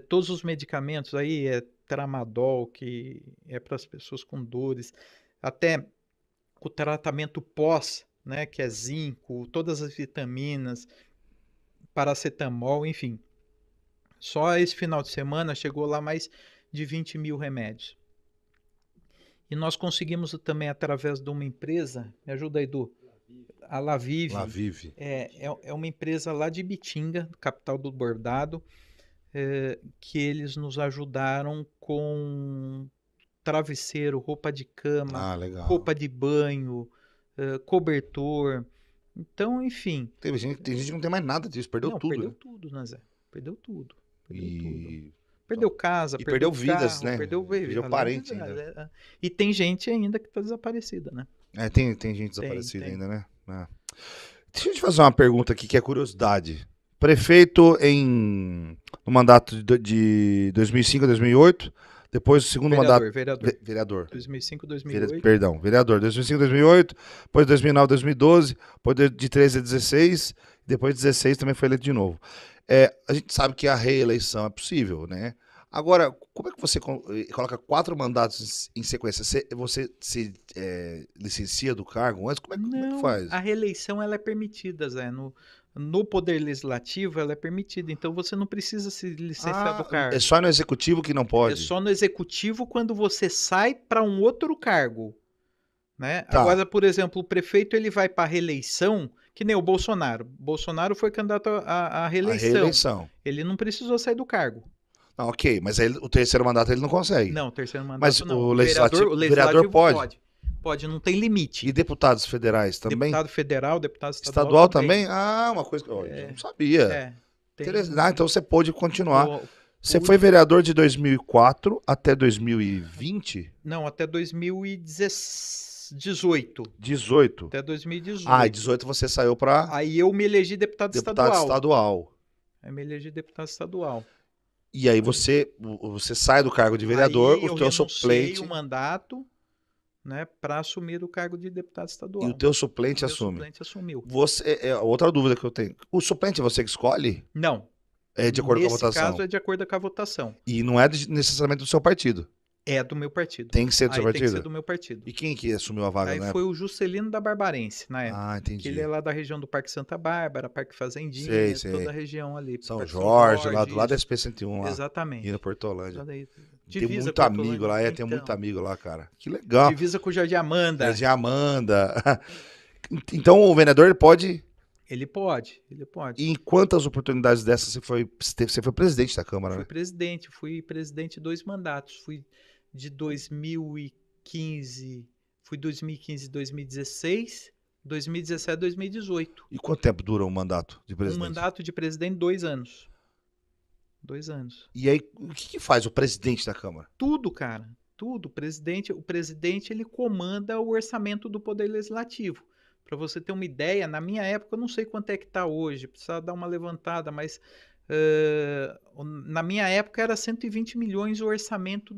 Todos os medicamentos aí, Tramadol, que é para as pessoas com dores, até o tratamento pós, né, que é zinco, todas as vitaminas, paracetamol, enfim. Só esse final de semana chegou lá mais de 20 mil remédios. E nós conseguimos também, através de uma empresa, me ajuda aí, Edu, a Lavive. Lavive. É uma empresa lá de Bitinga, capital do bordado, que eles nos ajudaram com travesseiro, roupa de cama, roupa de banho, cobertor. Então, enfim. Tem gente que não tem mais nada disso, perdeu tudo. Perdeu tudo, né, Zé? Perdeu tudo. Perdeu casa, perdeu vidas, carro, né? Perdeu parente ainda. E tem gente ainda que está desaparecida, né? Tem gente desaparecida ainda, né? Deixa eu te fazer uma pergunta aqui que é curiosidade. Prefeito no mandato de 2005 a 2008, depois o segundo mandato... Vereador. 2005 a 2008. Vereador. 2005 a 2008, depois 2009 a 2012, depois de 13 a 16, depois de 16 também foi eleito de novo. A gente sabe que a reeleição é possível, né? Agora, como é que você coloca 4 mandatos em sequência? Você se licencia do cargo antes? Como é que faz? A reeleição ela é permitida, Zé. No Poder Legislativo ela é permitida, então você não precisa se licenciar do cargo. É só no Executivo que não pode? É só no Executivo quando você sai para um outro cargo. Né? Tá. Agora, por exemplo, o prefeito ele vai para a reeleição, que nem o Bolsonaro. Bolsonaro foi candidato à reeleição. Ele não precisou sair do cargo. Não, ok, mas o terceiro mandato ele não consegue. Não, o terceiro mandato mas não. O vereador pode? Pode, não tem limite. E deputados federais também? Deputado federal, deputado estadual também? Uma coisa que eu não sabia. Então você pôde continuar. Você foi vereador de 2004 até 2020? Não, até 2018. 18? Até 2018. Em 18 você saiu para... Aí eu me elegi deputado estadual. Aí me elegi deputado estadual. E aí você sai do cargo de vereador, o teu suplente... o mandato, né, para assumir o cargo de deputado estadual. E o teu suplente assume? O suplente assumiu. Outra dúvida que eu tenho. O suplente é você que escolhe? Não. É de acordo com a votação? Nesse caso é de acordo com a votação. E não é necessariamente do seu partido? É do meu partido. Tem que ser do seu partido? Tem que ser do meu partido. E quem que assumiu a vaga, né? Aí foi o Juscelino da Barbarense, na época. Ah, entendi. Que ele é lá da região do Parque Santa Bárbara, Parque Fazendinha, sei. toda a região ali. São Parque Jorge, lá do lado da SP-101 lá. Exatamente. E na Portolândia. Tem muito amigo lá, tem muito amigo lá, cara. Que legal. Divisa com o Jardim Amanda. Jardim Amanda. Então o vereador ele pode... Ele pode. E em quantas oportunidades dessas você foi presidente da Câmara, né? Fui presidente 2 mandatos. Fui de 2015, 2016, 2017, 2018. E quanto tempo dura um mandato de presidente? Um mandato de presidente, 2 anos. 2 anos. E aí, o que faz o presidente da Câmara? Tudo, cara. Tudo. O presidente ele comanda o orçamento do Poder Legislativo. Para você ter uma ideia, na minha época, eu não sei quanto é que está hoje, precisa dar uma levantada, mas na minha época era 120 milhões o orçamento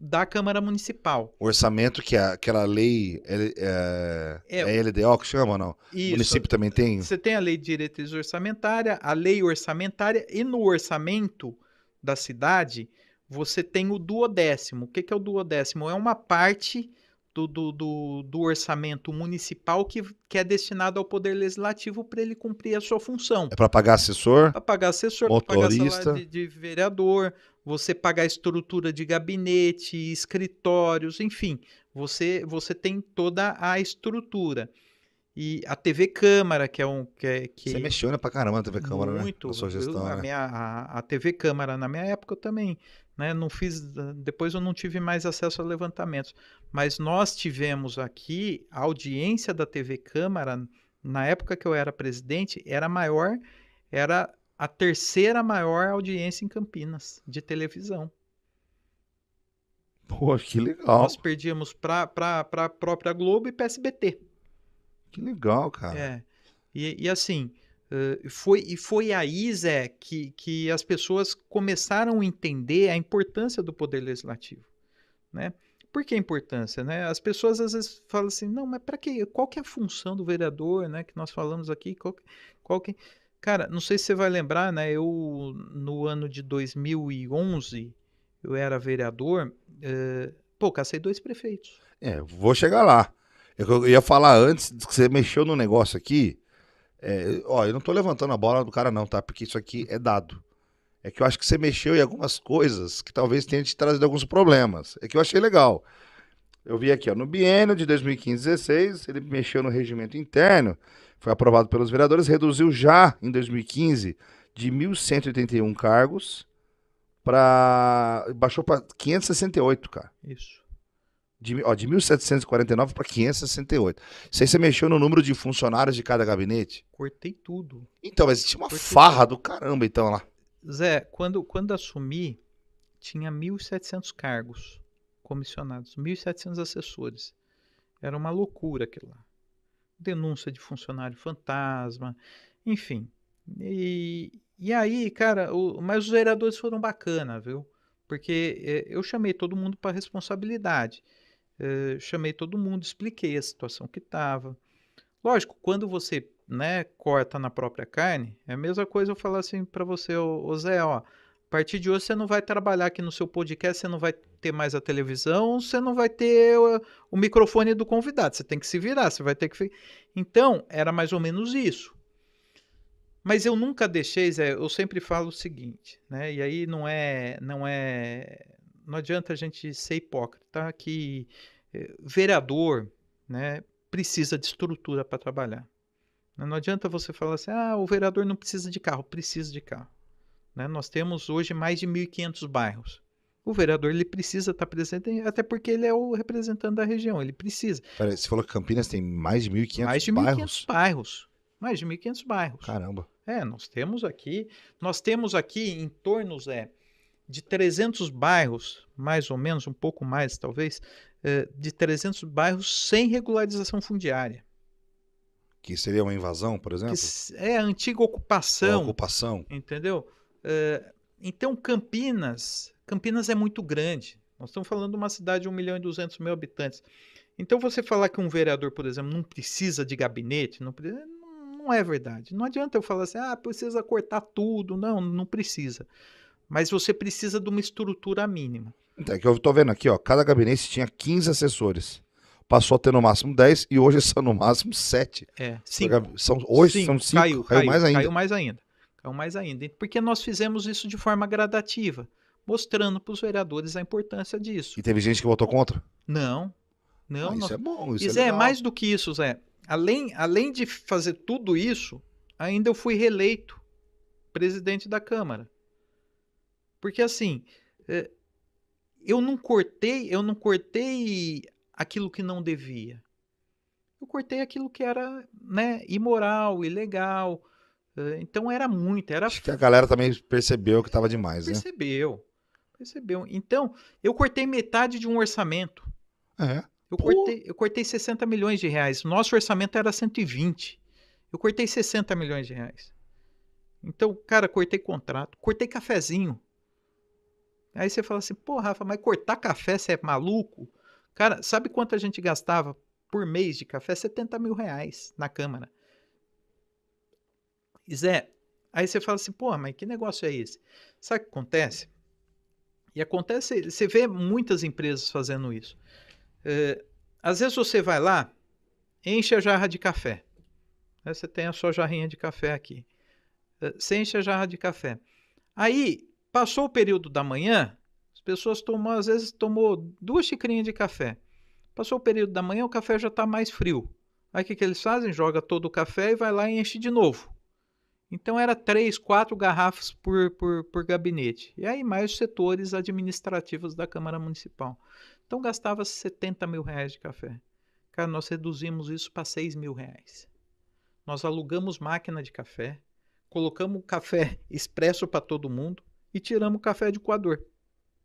da Câmara Municipal. O orçamento que é aquela lei, é LDO que chama ou não? Isso. O município também tem? Você tem a lei de diretriz orçamentária, a lei orçamentária, e no orçamento da cidade, você tem o duodécimo. O que é o duodécimo? É uma parte do orçamento municipal que é destinado ao Poder Legislativo para ele cumprir a sua função. É para pagar assessor? Para pagar assessor, para pagar salário de vereador, você pagar estrutura de gabinete, escritórios, enfim, você tem toda a estrutura. E a TV Câmara, que é um... Você mexeu, né, pra caramba na TV Câmara, muito, né? Na sua gestão, né? A TV Câmara, na minha época, eu também, né? Não fiz... Depois eu não tive mais acesso a levantamentos. Mas nós tivemos aqui, a audiência da TV Câmara, na época que eu era presidente, era a 3ª maior audiência em Campinas, de televisão. Pô, que legal. Nós perdíamos para a própria Globo e para SBT. Que legal, cara. E assim, foi aí, Zé, que as pessoas começaram a entender a importância do Poder Legislativo, né? Por que a importância, né? As pessoas às vezes falam assim, não, mas para quê? Qual que é a função do vereador, né? Que nós falamos aqui, Cara, não sei se você vai lembrar, né? Eu, no ano de 2011, eu era vereador, cacei 2 prefeitos. Vou chegar lá. Eu ia falar antes que você mexeu no negócio aqui. Eu não tô levantando a bola do cara não, tá? Porque isso aqui é dado. É que eu acho que você mexeu em algumas coisas que talvez tenha te trazido alguns problemas. É que eu achei legal. Eu vi aqui, ó, no biênio de 2015-16, ele mexeu no regimento interno, foi aprovado pelos vereadores, reduziu já em 2015 de 1.181 cargos baixou para 568, cara. Isso. De 1.749 para 568. Isso aí você mexeu no número de funcionários de cada gabinete? Cortei tudo. Então, mas tinha uma farra do caramba, então, lá. Zé, quando assumi, tinha 1.700 cargos comissionados, 1.700 assessores. Era uma loucura aquilo lá. Denúncia de funcionário fantasma, enfim. E aí, cara, mas os vereadores foram bacana, viu? Porque eu chamei todo mundo para responsabilidade. Chamei todo mundo, expliquei a situação que estava. Lógico, quando você, né, corta na própria carne, é a mesma coisa eu falar assim para você, ô Zé, ó, a partir de hoje você não vai trabalhar aqui no seu podcast, você não vai ter mais a televisão, você não vai ter o microfone do convidado, você tem que se virar, você vai ter que... Então, era mais ou menos isso. Mas eu nunca deixei, Zé, eu sempre falo o seguinte, né, e aí não adianta a gente ser hipócrita, tá? Que vereador, né, precisa de estrutura para trabalhar. Não adianta você falar assim, o vereador não precisa de carro. Precisa de carro. Né? Nós temos hoje mais de 1.500 bairros. O vereador ele precisa estar presente, até porque ele é o representante da região, ele precisa. Peraí, você falou que Campinas tem mais de 1.500 bairros? Mais de 1.500 bairros. Mais de 1.500 bairros. Caramba. Nós temos aqui em torno, Zé, de 300 bairros, mais ou menos, um pouco mais talvez, de 300 bairros sem regularização fundiária. Que seria uma invasão, por exemplo? É a antiga ocupação. Ocupação. Entendeu? Então, Campinas é muito grande. Nós estamos falando de uma cidade de 1.200.000 habitantes. Então, você falar que um vereador, por exemplo, não precisa de gabinete, não é verdade. Não adianta eu falar assim, precisa cortar tudo. Não precisa. mas você precisa de uma estrutura mínima. Então, é que eu tô vendo aqui, ó, cada gabinete tinha 15 assessores. Passou a ter no máximo 10 e hoje são no máximo 7. Hoje são 5, caiu mais ainda. Caiu mais ainda. Caiu mais ainda. Porque nós fizemos isso de forma gradativa, mostrando para os vereadores a importância disso. E teve gente que votou contra? Não. Isso é bom, isso e é Zé, legal. mais do que isso, Zé. Além de fazer tudo isso, ainda eu fui reeleito presidente da Câmara. Porque assim, eu não cortei aquilo que não devia. Eu cortei aquilo que era, né, imoral, ilegal. Então era muito. Acho que a galera também percebeu que estava demais, né? Percebeu. Então, eu cortei metade de um orçamento. Eu cortei 60 milhões de reais. Nosso orçamento era 120. Eu cortei 60 milhões de reais. Então, cara, cortei contrato, cortei cafezinho. Aí você fala assim, pô, Rafa, mas cortar café, você é maluco? Cara, sabe quanto a gente gastava por mês de café? 70 mil reais na Câmara. E Zé, aí você fala assim, pô, mas que negócio é esse? Sabe o que acontece? E acontece, você vê muitas empresas fazendo isso. Às vezes você vai lá, enche a jarra de café. Você tem a sua jarrinha de café aqui. Você enche a jarra de café. Aí, passou o período da manhã, as pessoas às vezes tomou 2 xicrinhas de café. Passou o período da manhã, o café já está mais frio. Aí o que eles fazem? Joga todo o café e vai lá e enche de novo. Então era 3, 4 garrafas por gabinete. E aí mais os setores administrativos da Câmara Municipal. Então gastava 70 mil reais de café. Cara, nós reduzimos isso para 6 mil reais. Nós alugamos máquina de café, colocamos café expresso para todo mundo e tiramos o café de coador.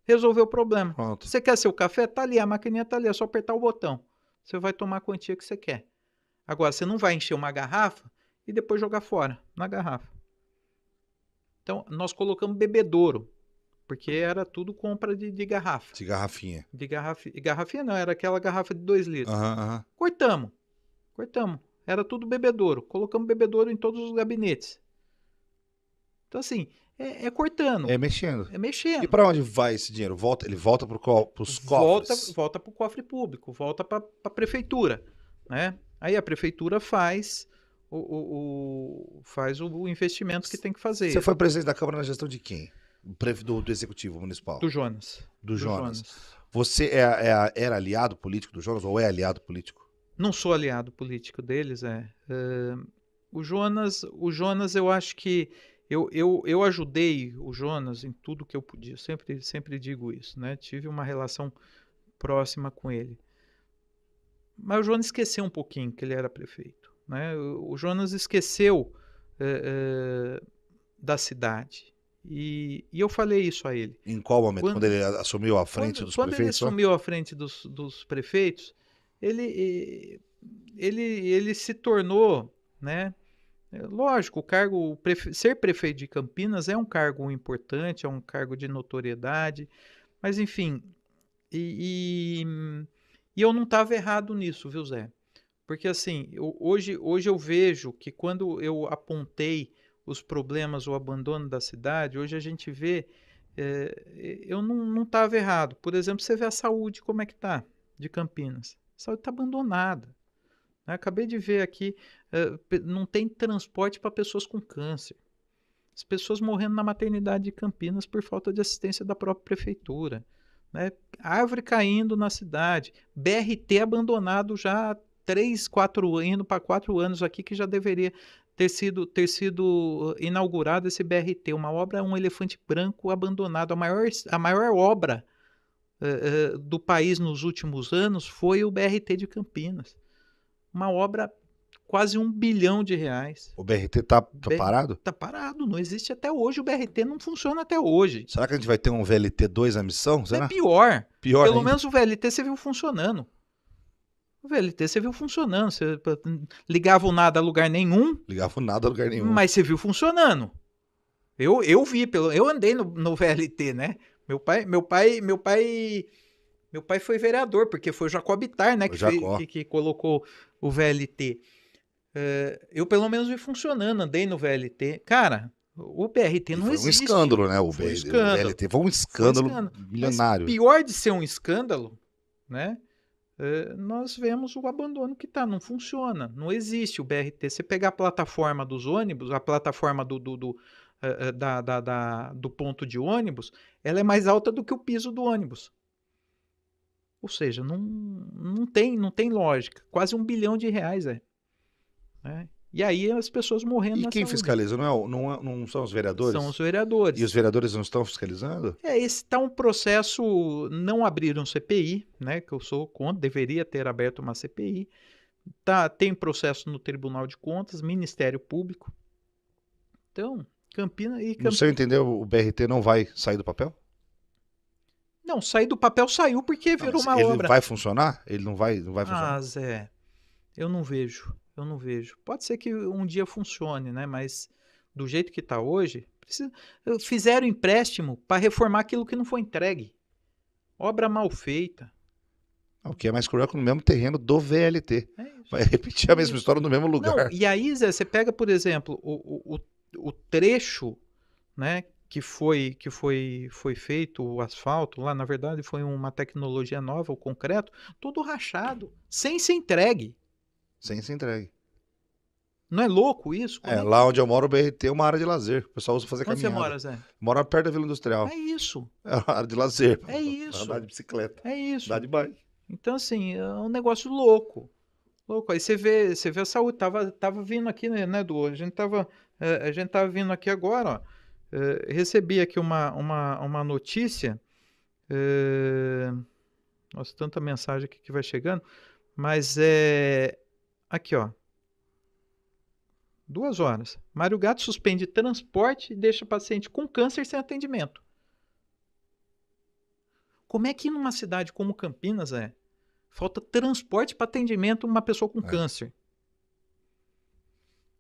Resolveu o problema. Pronto. Você quer seu café? Tá ali, a maquininha tá ali, é só apertar o botão. Você vai tomar a quantia que você quer. Agora, você não vai encher uma garrafa e depois jogar fora, na garrafa. Então, nós colocamos bebedouro, porque era tudo compra de garrafa. De garrafinha. Garrafinha não, era aquela garrafa de 2 litros. Cortamos. Era tudo bebedouro. Colocamos bebedouro em todos os gabinetes. Então, assim, é cortando. É mexendo. É mexendo. E para onde vai esse dinheiro? Ele volta para os cofres? Volta para o cofre público, volta para a prefeitura, né? Aí a prefeitura faz o investimento que tem que fazer. Você foi presidente da Câmara na gestão de quem? Do Executivo Municipal? Do Jonas. Do Jonas. Você era aliado político do Jonas ou é aliado político? Não sou aliado político deles, o Jonas, eu acho que eu ajudei o Jonas em tudo que eu podia. Sempre digo isso, né? Tive uma relação próxima com ele. Mas o Jonas esqueceu um pouquinho que ele era prefeito, né? O Jonas esqueceu da cidade. E eu falei isso a ele. Em qual momento? Quando ele assumiu a frente dos prefeitos? Quando ele assumiu a frente dos prefeitos, ele se tornou, né? Lógico, ser prefeito de Campinas é um cargo importante, é um cargo de notoriedade, mas enfim, e eu não estava errado nisso, viu, Zé? Porque assim, hoje eu vejo que quando eu apontei os problemas, o abandono da cidade, hoje a gente vê, eu não estava errado. Por exemplo, você vê a saúde, como é que está de Campinas. A saúde está abandonada. Acabei de ver aqui, não tem transporte para pessoas com câncer. As pessoas morrendo na maternidade de Campinas por falta de assistência da própria prefeitura. Né? Árvore caindo na cidade. BRT abandonado já há 4 anos aqui, que já deveria ter sido inaugurado esse BRT. Uma obra, um elefante branco abandonado. A maior obra do país nos últimos anos foi o BRT de Campinas. Uma obra quase R$1 bilhão. O BRT tá parado? Tá parado, não existe até hoje. O BRT não funciona até hoje. Será que a gente vai ter um VLT 2 à missão? Será? É pior. Pior Pelo ainda. menos o VLT você viu funcionando. Você ligava o nada a lugar nenhum. Mas você viu funcionando. Eu vi, eu andei no VLT, né? Meu pai foi vereador, porque foi o Jacob Bittar, né, que colocou o VLT. Eu pelo menos vi funcionando, andei no VLT. Cara, O BRT não existe. Foi um escândalo, né? O Foi um escândalo. VLT foi um escândalo milionário. Mas pior de ser um escândalo, né? Nós vemos o abandono que tá, não funciona, não existe o BRT. Você pegar a plataforma dos ônibus, a plataforma do ponto de ônibus, ela é mais alta do que o piso do ônibus. Ou seja, não tem lógica. Quase R$1 bilhão, né? E aí as pessoas morrendo E quem fiscaliza? Não são os vereadores? São os vereadores. E os vereadores não estão fiscalizando? Esse está um processo, não abriram CPI, né? Que eu sou contra, deveria ter aberto uma CPI. Tem processo no Tribunal de Contas, Ministério Público. Então, Campinas... No seu entender, o BRT não vai sair do papel? Não, sair do papel saiu porque virou uma obra. Ele vai funcionar? Ele não vai funcionar? Ah, Zé, eu não vejo. Pode ser que um dia funcione, né? Mas do jeito que está hoje, fizeram empréstimo para reformar aquilo que não foi entregue. Obra mal feita. O que é mais cruel é que no mesmo terreno do VLT. Vai repetir a mesma história no mesmo lugar. Não, e aí, Zé, você pega, por exemplo, o trecho, né, que foi feito, o asfalto, lá na verdade foi uma tecnologia nova, o concreto, todo rachado, sem ser entregue. Sem ser entregue. Não é louco isso? Lá onde eu moro, o BRT é uma área de lazer. O pessoal usa fazer caminhada. Onde você mora, Zé? Mora perto da Vila Industrial. É isso. É uma área de lazer. É isso. Andar de bicicleta. É isso. Andar de bike. Então, assim, é um negócio louco. Aí você vê a saúde. Tava vindo aqui, né, Du? A gente tava vindo aqui agora, ó. Recebi aqui uma notícia. Nossa, tanta mensagem aqui que vai chegando. Mas aqui, ó. 2 horas. Mário Gato suspende transporte e deixa paciente com câncer sem atendimento. Como é que numa cidade como Campinas, falta transporte para atendimento uma pessoa com câncer?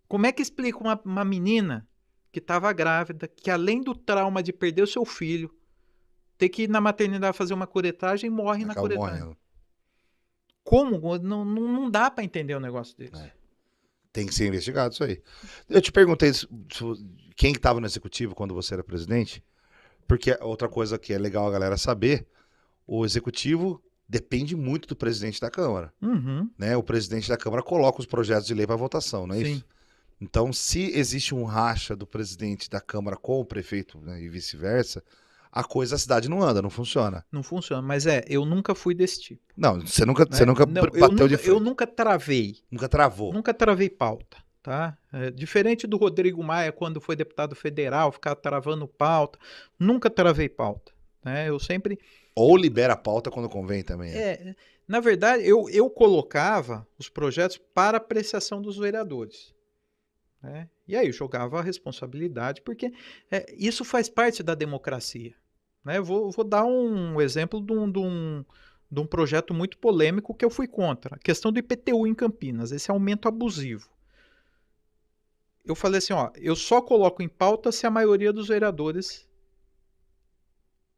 Como é que explica uma menina que estava grávida, que além do trauma de perder o seu filho, ter que ir na maternidade fazer uma curetagem e morre na curetagem? Morrendo. Como? Não dá para entender um negócio desse. Tem que ser investigado isso aí. Eu te perguntei quem estava no executivo quando você era presidente, porque outra coisa que é legal a galera saber, o executivo depende muito do presidente da Câmara. Uhum. Né? O presidente da Câmara coloca os projetos de lei para votação, não é isso? Então, se existe um racha do presidente da Câmara com o prefeito, né, e vice-versa, a cidade não anda, não funciona. Não funciona, mas eu nunca fui desse tipo. Não, você nunca bateu de frente. Eu nunca travei. Nunca travou. Nunca travei pauta, tá? Diferente do Rodrigo Maia, quando foi deputado federal, ficar travando pauta. Nunca travei pauta, né? Eu sempre... Ou libera a pauta quando convém também. Na verdade, eu colocava os projetos para apreciação dos vereadores. Né? E aí eu jogava a responsabilidade, porque isso faz parte da democracia. Né? Vou dar um exemplo de um projeto muito polêmico que eu fui contra. A questão do IPTU em Campinas, esse aumento abusivo. Eu falei assim, eu só coloco em pauta se a maioria dos vereadores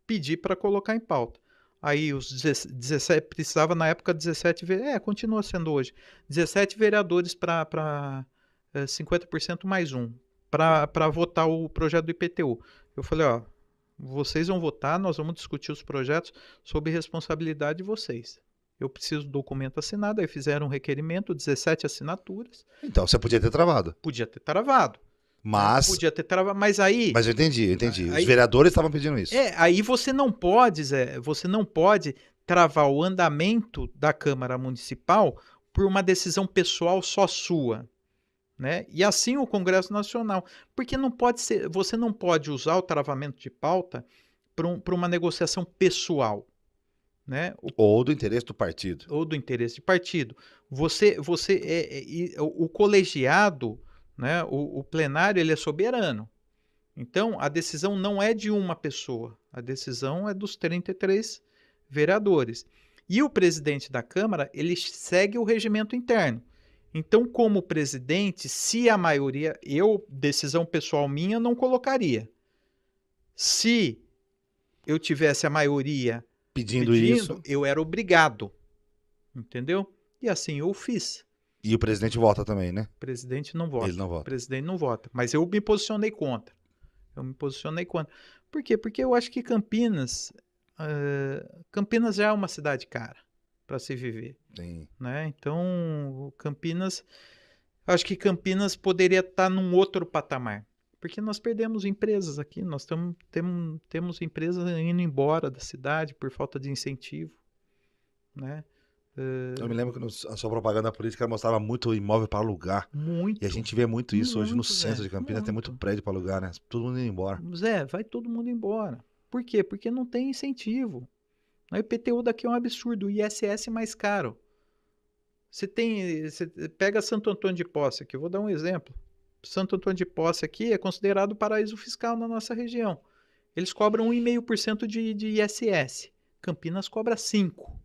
pedir para colocar em pauta. Aí os 17, precisava na época 17, continua sendo hoje, 17 vereadores para 50% mais um, para votar o projeto do IPTU. Eu falei, vocês vão votar, nós vamos discutir os projetos sob responsabilidade de vocês. Eu preciso do documento assinado, aí fizeram um requerimento, 17 assinaturas. Então você podia ter travado. Podia ter travado. Mas aí... Mas eu entendi. Os vereadores estavam pedindo isso. Aí você não pode, Zé, travar o andamento da Câmara Municipal por uma decisão pessoal só sua. Né? E assim o Congresso Nacional. Porque você não pode usar o travamento de pauta para uma negociação pessoal. Né? Ou do interesse do partido. Ou do interesse de partido. O colegiado, né? O plenário, ele é soberano. Então, a decisão não é de uma pessoa. A decisão é dos 33 vereadores. E o presidente da Câmara, ele segue o regimento interno. Então, como presidente, se a maioria, decisão pessoal minha, não colocaria. Se eu tivesse a maioria pedindo isso, eu era obrigado. Entendeu? E assim eu fiz. E o presidente vota também, né? O presidente não vota. Ele não vota. O presidente não vota. Mas eu me posicionei contra. Eu me posicionei contra. Por quê? Porque eu acho que Campinas já é uma cidade cara para se viver. Sim. Né? Então, acho que Campinas poderia estar num outro patamar. Porque nós perdemos empresas aqui, nós temos empresas indo embora da cidade por falta de incentivo. Né? Eu me lembro que a sua propaganda política mostrava muito imóvel para alugar. Muito. E a gente vê muito isso hoje no centro Zé, de Campinas, tem muito prédio para alugar, né? Todo mundo indo embora. Zé, vai todo mundo embora. Por quê? Porque não tem incentivo. O IPTU daqui é um absurdo, o ISS é mais caro. Você pega Santo Antônio de Posse aqui, eu vou dar um exemplo. Santo Antônio de Posse aqui é considerado paraíso fiscal na nossa região. Eles cobram 1,5% de ISS. Campinas cobra 5%.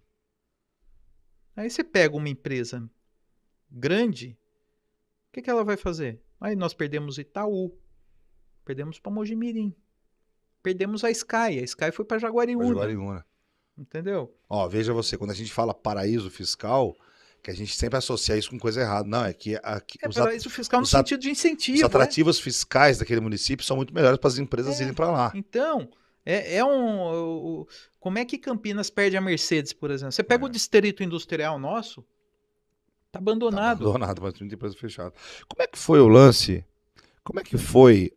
Aí você pega uma empresa grande, o que ela vai fazer? Aí nós perdemos Itaú, perdemos para Mojimirim, perdemos a Sky foi para Jaguariúna. Entendeu? Ó, veja você, quando a gente fala paraíso fiscal, que a gente sempre associa isso com coisa errada. Não, é que paraíso fiscal no sentido de incentivo. Os atrativos fiscais daquele município são muito melhores para as empresas irem para lá. Então, como é que Campinas perde a Mercedes, por exemplo? Você pega o distrito industrial nosso, tá abandonado. Tá abandonado, mas muita empresa fechada. Como é que foi o lance? Como é que foi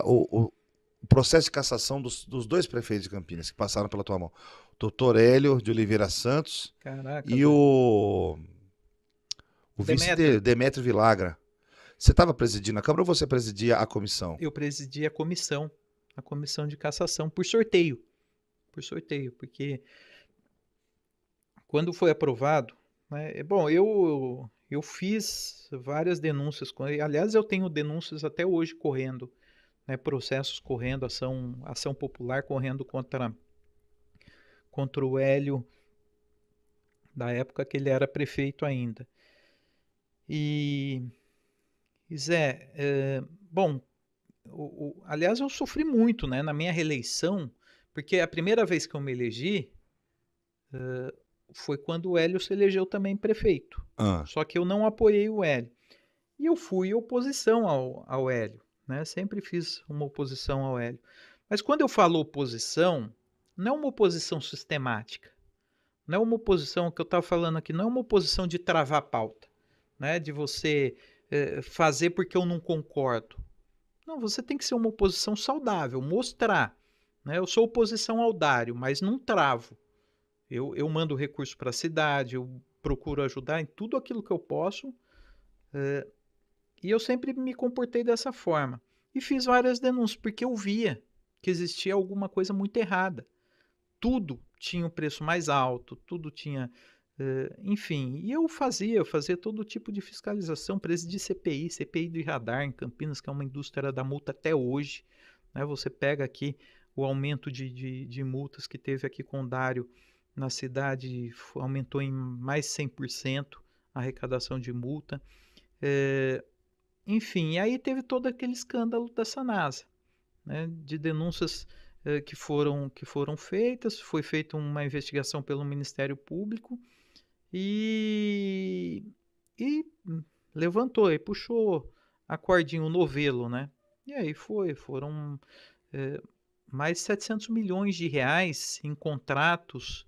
o processo de cassação dos dois prefeitos de Campinas que passaram pela tua mão? O doutor Hélio de Oliveira Santos. Caraca, e o vice dele, Demétrio Vilagra. Você estava presidindo a Câmara ou você presidia a comissão? Eu presidi a comissão de cassação por sorteio. Porque quando foi aprovado, né, bom, eu fiz várias denúncias, aliás, eu tenho denúncias até hoje correndo, né, processos correndo, ação popular correndo contra o Hélio, da época que ele era prefeito ainda. E Zé, bom, aliás, eu sofri muito, né, na minha reeleição, porque a primeira vez que eu me elegi foi quando o Hélio se elegeu também prefeito. Só que eu não apoiei o Hélio. E eu fui oposição ao Hélio, né? Sempre fiz uma oposição ao Hélio. Mas quando eu falo oposição, não é uma oposição sistemática. Não é uma oposição, que eu estava falando aqui, não é uma oposição de travar pauta, né? De você fazer porque eu não concordo. Não, você tem que ser uma oposição saudável, mostrar. Né? Eu sou oposição ao Dário, mas não travo. Eu mando recurso para a cidade, eu procuro ajudar em tudo aquilo que eu posso. E eu sempre me comportei dessa forma. E fiz várias denúncias, porque eu via que existia alguma coisa muito errada. Tudo tinha um preço mais alto, tudo tinha... enfim, e eu fazia todo tipo de fiscalização, presidi CPI do radar em Campinas, que é uma indústria da multa até hoje. Né? Você pega aqui o aumento de multas que teve aqui com o Dário na cidade, aumentou em mais 100% a arrecadação de multa. Enfim, e aí teve todo aquele escândalo da Sanasa, né? De denúncias que foram feitas, foi feita uma investigação pelo Ministério Público e levantou e puxou a cordinha, o novelo, né? E aí foram mais de 700 milhões de reais em contratos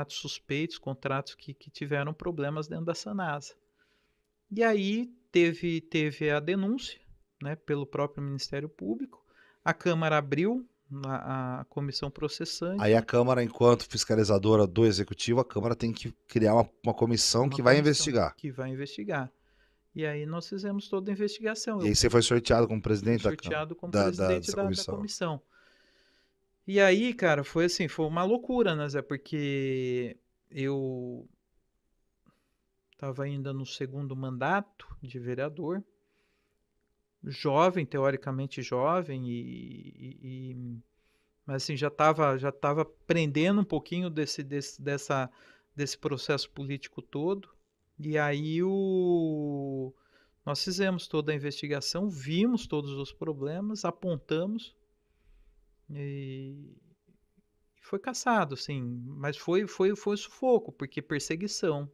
suspeitos, contratos que tiveram problemas dentro da Sanasa. E aí teve a denúncia, né, pelo próprio Ministério Público, a Câmara abriu a comissão processante. Aí a Câmara, enquanto fiscalizadora do Executivo, a Câmara tem que criar uma comissão que vai investigar. E aí nós fizemos toda a investigação. E aí você foi sorteado como presidente da comissão. E aí, cara, foi uma loucura, né, Zé? Porque eu estava ainda no segundo mandato de vereador, jovem, teoricamente jovem, mas assim, já estava aprendendo um pouquinho desse processo político todo. E aí nós fizemos toda a investigação, vimos todos os problemas, apontamos e foi cassado, sim, mas foi sufoco, porque perseguição,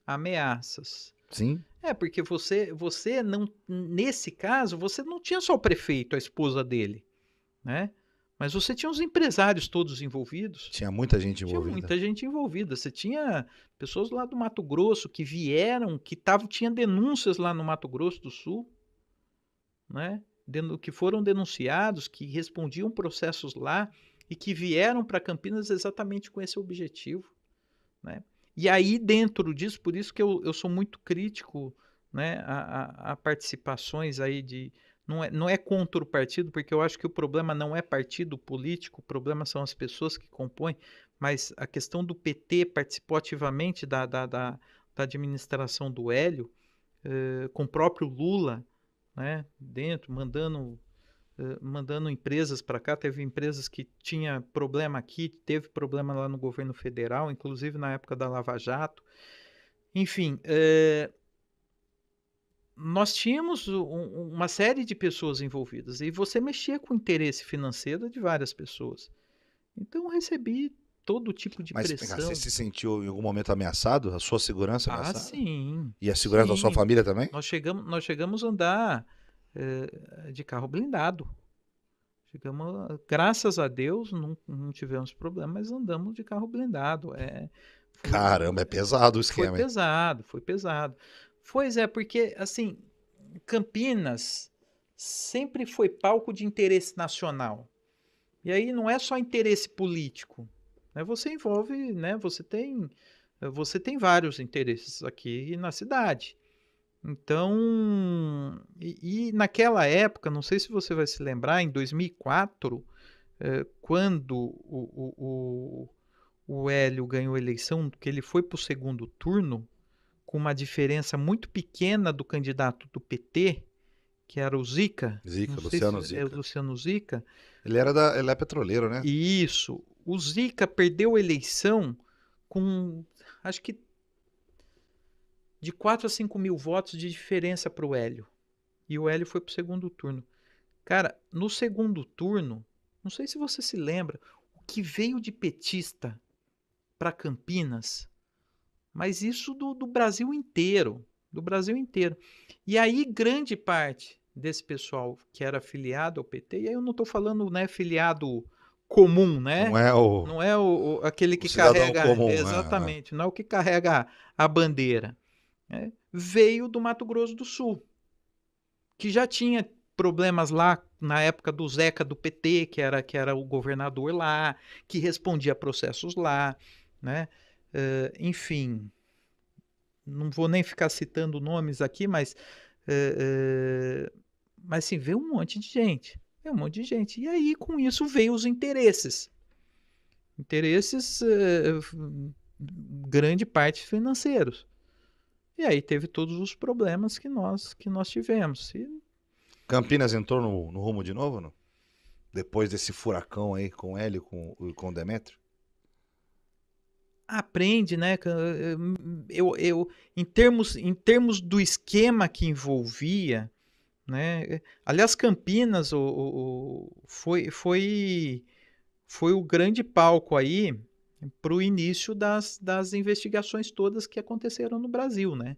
ameaças. Sim. Porque você não, nesse caso, você não tinha só o prefeito, a esposa dele, né? Mas você tinha os empresários todos envolvidos. Tinha muita gente Tinha envolvida. muita gente envolvida. Você tinha pessoas lá do Mato Grosso que vieram, tinha denúncias lá no Mato Grosso do Sul, né? Que foram denunciados, que respondiam processos lá e que vieram para Campinas exatamente com esse objetivo, né? E aí, dentro disso, por isso que eu sou muito crítico, né, a participações aí de... Não é contra o partido, porque eu acho que o problema não é partido político, o problema são as pessoas que compõem, mas a questão do PT participou ativamente da administração do Hélio, com o próprio Lula, né, dentro, mandando empresas para cá. Teve empresas que tinha problema aqui, teve problema lá no governo federal, inclusive na época da Lava Jato. Enfim, nós tínhamos uma série de pessoas envolvidas e você mexia com o interesse financeiro de várias pessoas. Então eu recebi todo tipo de pressão. Mas você se sentiu em algum momento ameaçado? A sua segurança ameaçada? Sim. E a segurança da sua família também? Nós chegamos a andar de carro blindado. Graças a Deus, não tivemos problema, mas andamos de carro blindado. Caramba, é pesado o esquema. Foi pesado. Pois é, porque, assim, Campinas sempre foi palco de interesse nacional. E aí não é só interesse político, né? Você envolve, né? Você tem vários interesses aqui na cidade. Então, e naquela época, não sei se você vai se lembrar, em 2004, quando o Hélio ganhou a eleição, que ele foi para o segundo turno, com uma diferença muito pequena do candidato do PT, que era o Zica. Luciano Zica. É o Luciano Zica. Ele é petroleiro, né? Isso. O Zica perdeu a eleição com, acho que, de 4 a 5 mil votos de diferença para o Hélio. E o Hélio foi para o segundo turno. Cara, no segundo turno, não sei se você se lembra, o que veio de petista para Campinas, mas isso do Brasil inteiro. Do Brasil inteiro. E aí, grande parte desse pessoal que era afiliado ao PT, e aí eu não estou falando, né, filiado comum, né? Não é aquele que carrega... comum, exatamente, não é o que carrega a bandeira. Né? Veio do Mato Grosso do Sul, que já tinha problemas lá na época do Zeca do PT, que era o governador lá, que respondia a processos lá, né? Enfim, não vou nem ficar citando nomes aqui, mas sim, veio um monte de gente. E aí, com isso, veio os interesses. Grande parte financeiros. E aí teve todos os problemas que nós tivemos. Campinas entrou no rumo de novo, não? Depois desse furacão aí com o Hélio e com o Demétrio? Aprende, né? Em termos do esquema que envolvia, né? Aliás, Campinas foi o grande palco aí para o início das investigações todas que aconteceram no Brasil, né?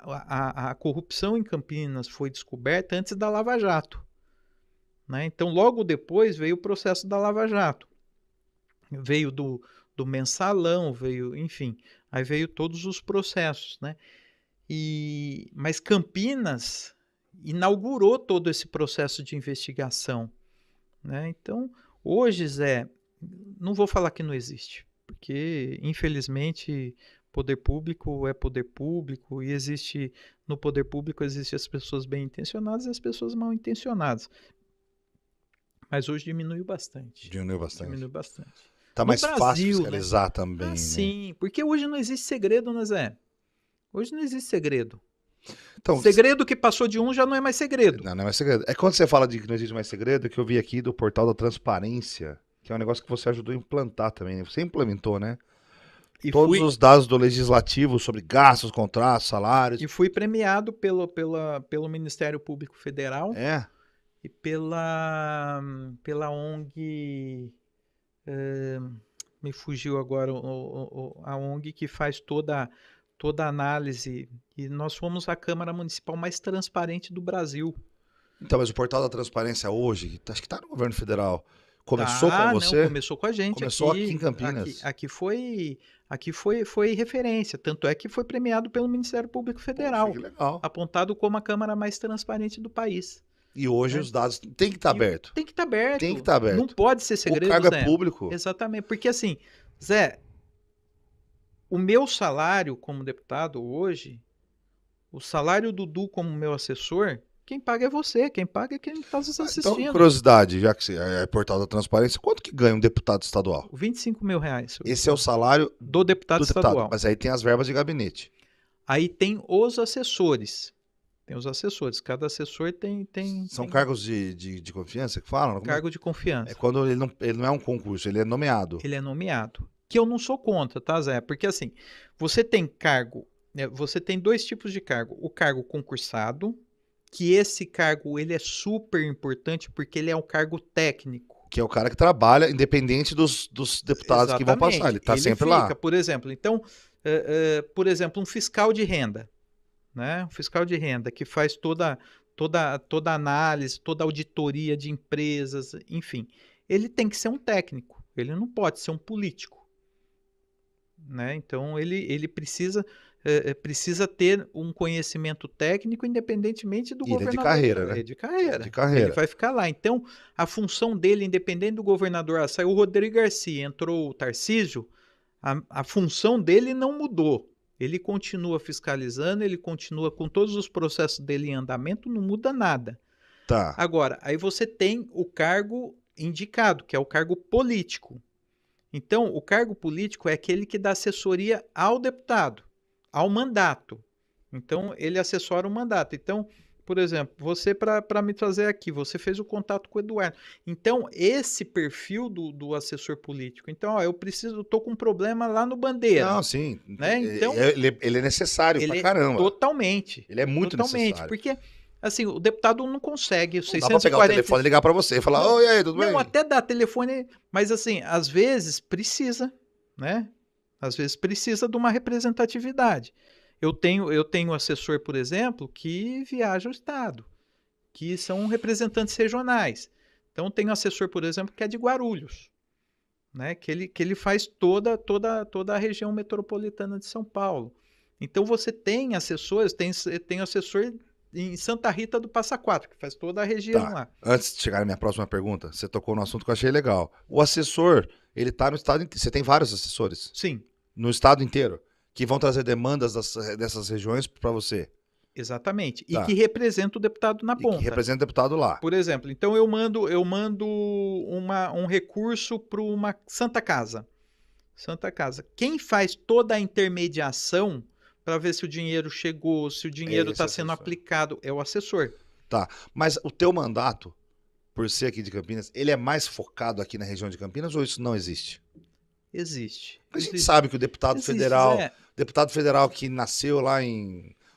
A corrupção em Campinas foi descoberta antes da Lava Jato, né? Então, logo depois veio o processo da Lava Jato. Veio do mensalão, enfim, aí veio todos os processos, né? Mas Campinas inaugurou todo esse processo de investigação, né? Então, hoje, Zé, não vou falar que não existe, porque, infelizmente, poder público é poder público e no poder público existem as pessoas bem intencionadas e as pessoas mal intencionadas. Mas hoje diminuiu bastante. Diminuiu bastante. Tá No mais Brasil, fácil fiscalizar, né? Também, né? Sim, porque hoje não existe segredo, né, Zé? Hoje não existe segredo. Então, segredo que passou de já não é mais segredo. Não é mais segredo. É quando você fala de que não existe mais segredo, que eu vi aqui do portal da transparência, que é um negócio que você ajudou a implantar também, né? Você implementou, né? Todos os dados do legislativo sobre gastos, contratos, salários. E fui premiado pelo Ministério Público Federal. E pela ONG... me fugiu agora a ONG que faz toda toda a análise, e nós fomos a Câmara Municipal mais transparente do Brasil. Então, mas o portal da transparência hoje, acho que está no governo federal, começou com você? Não, começou com a gente. Começou aqui em Campinas. Aqui foi referência, tanto é que foi premiado pelo Ministério Público Federal, Poxa, que legal. apontado como a Câmara mais transparente do país. E hoje os dados tem que estar aberto. Tem que estar aberto. Tem que estar aberto. Não pode ser segredo, O cargo Zé. é público. Exatamente, porque assim, Zé, o meu salário como deputado hoje, o salário do Dudu como meu assessor, quem paga é você, quem paga é quem está assistindo. Então, curiosidade, já que é portal da transparência, quanto que ganha um deputado estadual? R$25 mil. Esse é o salário do deputado estadual. Mas aí tem as verbas de gabinete. Aí tem os assessores. Tem os assessores. Cada assessor tem São cargos de confiança que falam? Cargo de confiança. É quando ele não é um concurso, ele é nomeado. Ele é nomeado. Que eu não sou contra, tá, Zé? Porque assim, você tem cargo, você tem dois tipos de cargo. O cargo concursado, que esse cargo ele é super importante porque ele é um cargo técnico. Que é o cara que trabalha independente dos deputados. Exatamente. Que vão passar. Ele está sempre lá. Por exemplo, então, um fiscal de renda. Né? Um fiscal de renda que faz toda análise, toda auditoria de empresas, enfim. Ele tem que ser um técnico, ele não pode ser um político. Né? Então, ele precisa ter um conhecimento técnico independentemente do governador. Ele é de carreira, né? É de carreira. Ele vai ficar lá. Então, a função dele, independente do governador, saiu o Rodrigo Garcia, entrou o Tarcísio, a função dele não mudou. Ele continua fiscalizando, ele continua com todos os processos dele em andamento, não muda nada. Tá. Agora, aí você tem o cargo indicado, que é o cargo político. Então, o cargo político é aquele que dá assessoria ao deputado, ao mandato. Então, ele assessora o mandato. Então, por exemplo, você, para me trazer aqui, você fez o contato com o Eduardo. Então, esse perfil do assessor político. Então, ó, eu estou com um problema lá no Bandeira. Não, sim. Né? Então, ele é necessário pra caramba. Totalmente. Ele é muito necessário. Porque, assim, o deputado não consegue. Não dá pra pegar o telefone e ligar pra você e falar, oi, aí, tudo bem? Não, até dá telefone, mas assim, às vezes precisa, né? Às vezes precisa de uma representatividade. Eu tenho assessor, por exemplo, que viaja ao estado, que são representantes regionais. Então, tenho assessor, por exemplo, que é de Guarulhos, né? Que ele faz toda a região metropolitana de São Paulo. Então, você tem assessores, tem assessor em Santa Rita do Passa Quatro, que faz toda a região lá. Antes de chegar na minha próxima pergunta, você tocou no assunto que eu achei legal. O assessor, ele tá no estado inteiro. Você tem vários assessores? Sim. No estado inteiro? Que vão trazer demandas dessas regiões para você. Exatamente. E que representa o deputado na ponta. Que representa o deputado lá. Por exemplo, então eu mando um recurso para uma Santa Casa. Santa Casa. Quem faz toda a intermediação para ver se o dinheiro chegou, se o dinheiro está sendo aplicado, é o assessor. Tá. Mas o teu mandato, por ser aqui de Campinas, ele é mais focado aqui na região de Campinas ou isso não existe? Existe. A gente sabe que o deputado federal que nasceu lá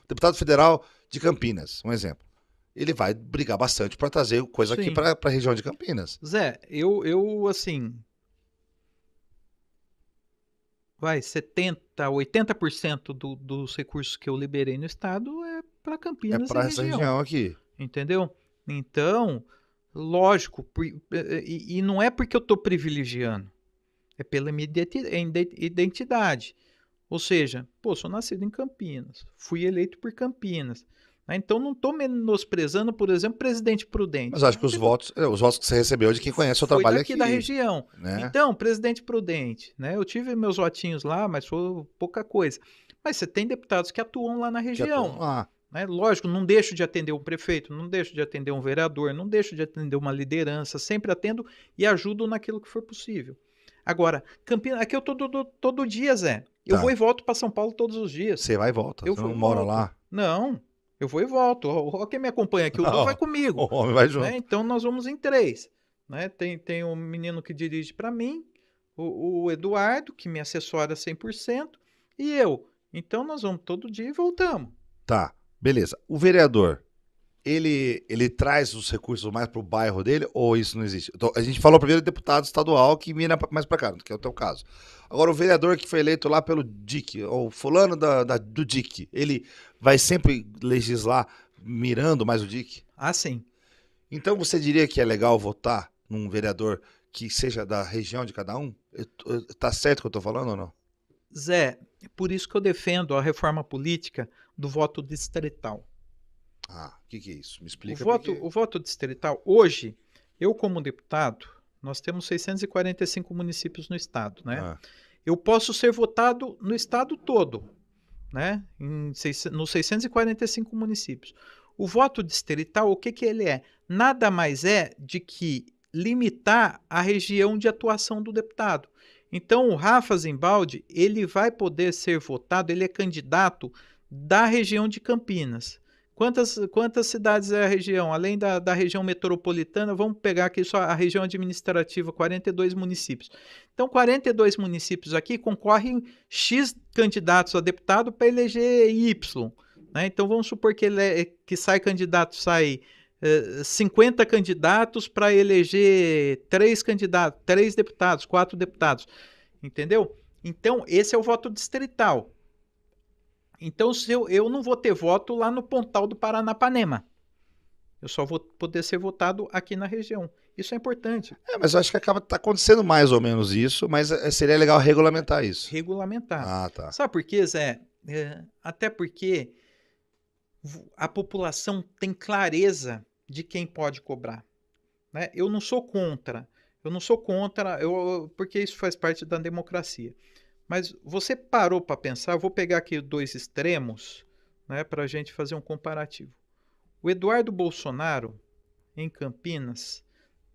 deputado federal de Campinas, um exemplo, ele vai brigar bastante para trazer coisa aqui para a região de Campinas. Zé, eu assim, 70%, 80% dos recursos que eu liberei no estado é para Campinas. É para essa região aqui. Entendeu? Então, lógico, e não é porque eu estou privilegiando. É pela minha identidade. Ou seja, sou nascido em Campinas. Fui eleito por Campinas. Né? Então, não estou menosprezando, por exemplo, Presidente Prudente. Mas acho que os votos que você recebeu de quem conhece o trabalho aqui. Foi daqui da região. Né? Então, Presidente Prudente. Né? Eu tive meus votinhos lá, mas foi pouca coisa. Mas você tem deputados que atuam lá na região. Né? Lógico, não deixo de atender um prefeito, não deixo de atender um vereador, não deixo de atender uma liderança. Sempre atendo e ajudo naquilo que for possível. Agora, Campinas, aqui eu tô todo dia, Zé. Eu vou e volto para São Paulo todos os dias. Você vai e volta? Você não mora lá? Não, eu vou e volto. Quem me acompanha aqui, o Du vai comigo. O homem vai junto. Né? Então, nós vamos em 3. Né? Tem um menino que dirige para mim, o Eduardo, que me assessora 100%, e eu. Então, nós vamos todo dia e voltamos. Tá, beleza. O vereador, ele traz os recursos mais para o bairro dele ou isso não existe? Então, a gente falou primeiro de deputado estadual que mira mais para cá, que é o teu caso. Agora, o vereador que foi eleito lá pelo DIC, ou fulano do DIC, ele vai sempre legislar mirando mais o DIC? Ah, sim. Então, você diria que é legal votar num vereador que seja da região de cada um? Tá certo o que eu tô falando ou não? Zé, por isso que eu defendo a reforma política do voto distrital. Ah, o que é isso? Me explica. O voto distrital, hoje, eu como deputado, nós temos 645 municípios no estado, né? Ah. Eu posso ser votado no estado todo, né? Nos 645 municípios. O voto distrital, o que ele é? Nada mais é de que limitar a região de atuação do deputado. Então, o Rafa Zimbaldi, ele vai poder ser votado, ele é candidato da região de Campinas. Quantas cidades é a região? Além da região metropolitana, vamos pegar aqui só a região administrativa, 42 municípios. Então, 42 municípios aqui concorrem X candidatos a deputado para eleger Y. Né? Então, vamos supor que sai 50 candidatos para eleger 3 deputados, 4 deputados. Entendeu? Então, esse é o voto distrital. Então, eu não vou ter voto lá no Pontal do Paranapanema. Eu só vou poder ser votado aqui na região. Isso é importante. Mas eu acho que acaba acontecendo mais ou menos isso, mas seria legal regulamentar isso. Regulamentar. Ah, tá. Sabe por quê, Zé? Até porque a população tem clareza de quem pode cobrar. Né? Eu não sou contra. Porque isso faz parte da democracia. Mas você parou para pensar, eu vou pegar aqui 2 extremos, né, para a gente fazer um comparativo. O Eduardo Bolsonaro, em Campinas,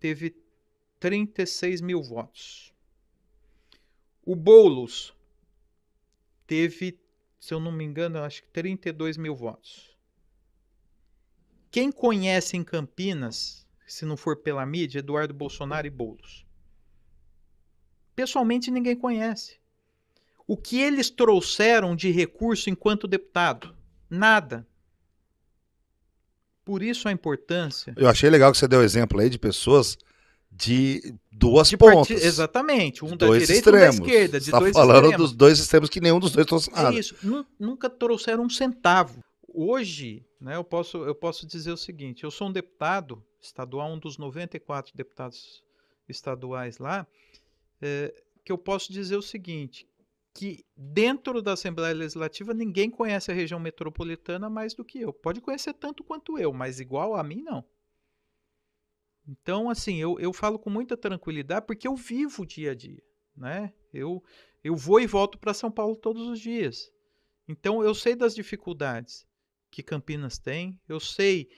teve 36 mil votos. O Boulos teve, se eu não me engano, acho que 32 mil votos. Quem conhece em Campinas, se não for pela mídia, Eduardo Bolsonaro e Boulos? Pessoalmente, ninguém conhece. O que eles trouxeram de recurso enquanto deputado? Nada. Por isso a importância... Eu achei legal que você deu exemplo aí de pessoas de duas pontas. Exatamente. Um da dois direita e um da extremos. esquerda. Você está falando dos dois extremos que nenhum dos dois trouxe nada. É isso. Nunca trouxeram um centavo. Hoje, né, eu posso dizer o seguinte. Eu sou um deputado estadual, um dos 94 deputados estaduais lá, que eu posso dizer o seguinte, que dentro da Assembleia Legislativa ninguém conhece a região metropolitana mais do que eu. Pode conhecer tanto quanto eu, mas igual a mim, não. Então, assim, eu falo com muita tranquilidade porque eu vivo o dia a dia, né? Eu vou e volto para São Paulo todos os dias. Então, eu sei das dificuldades que Campinas tem, eu sei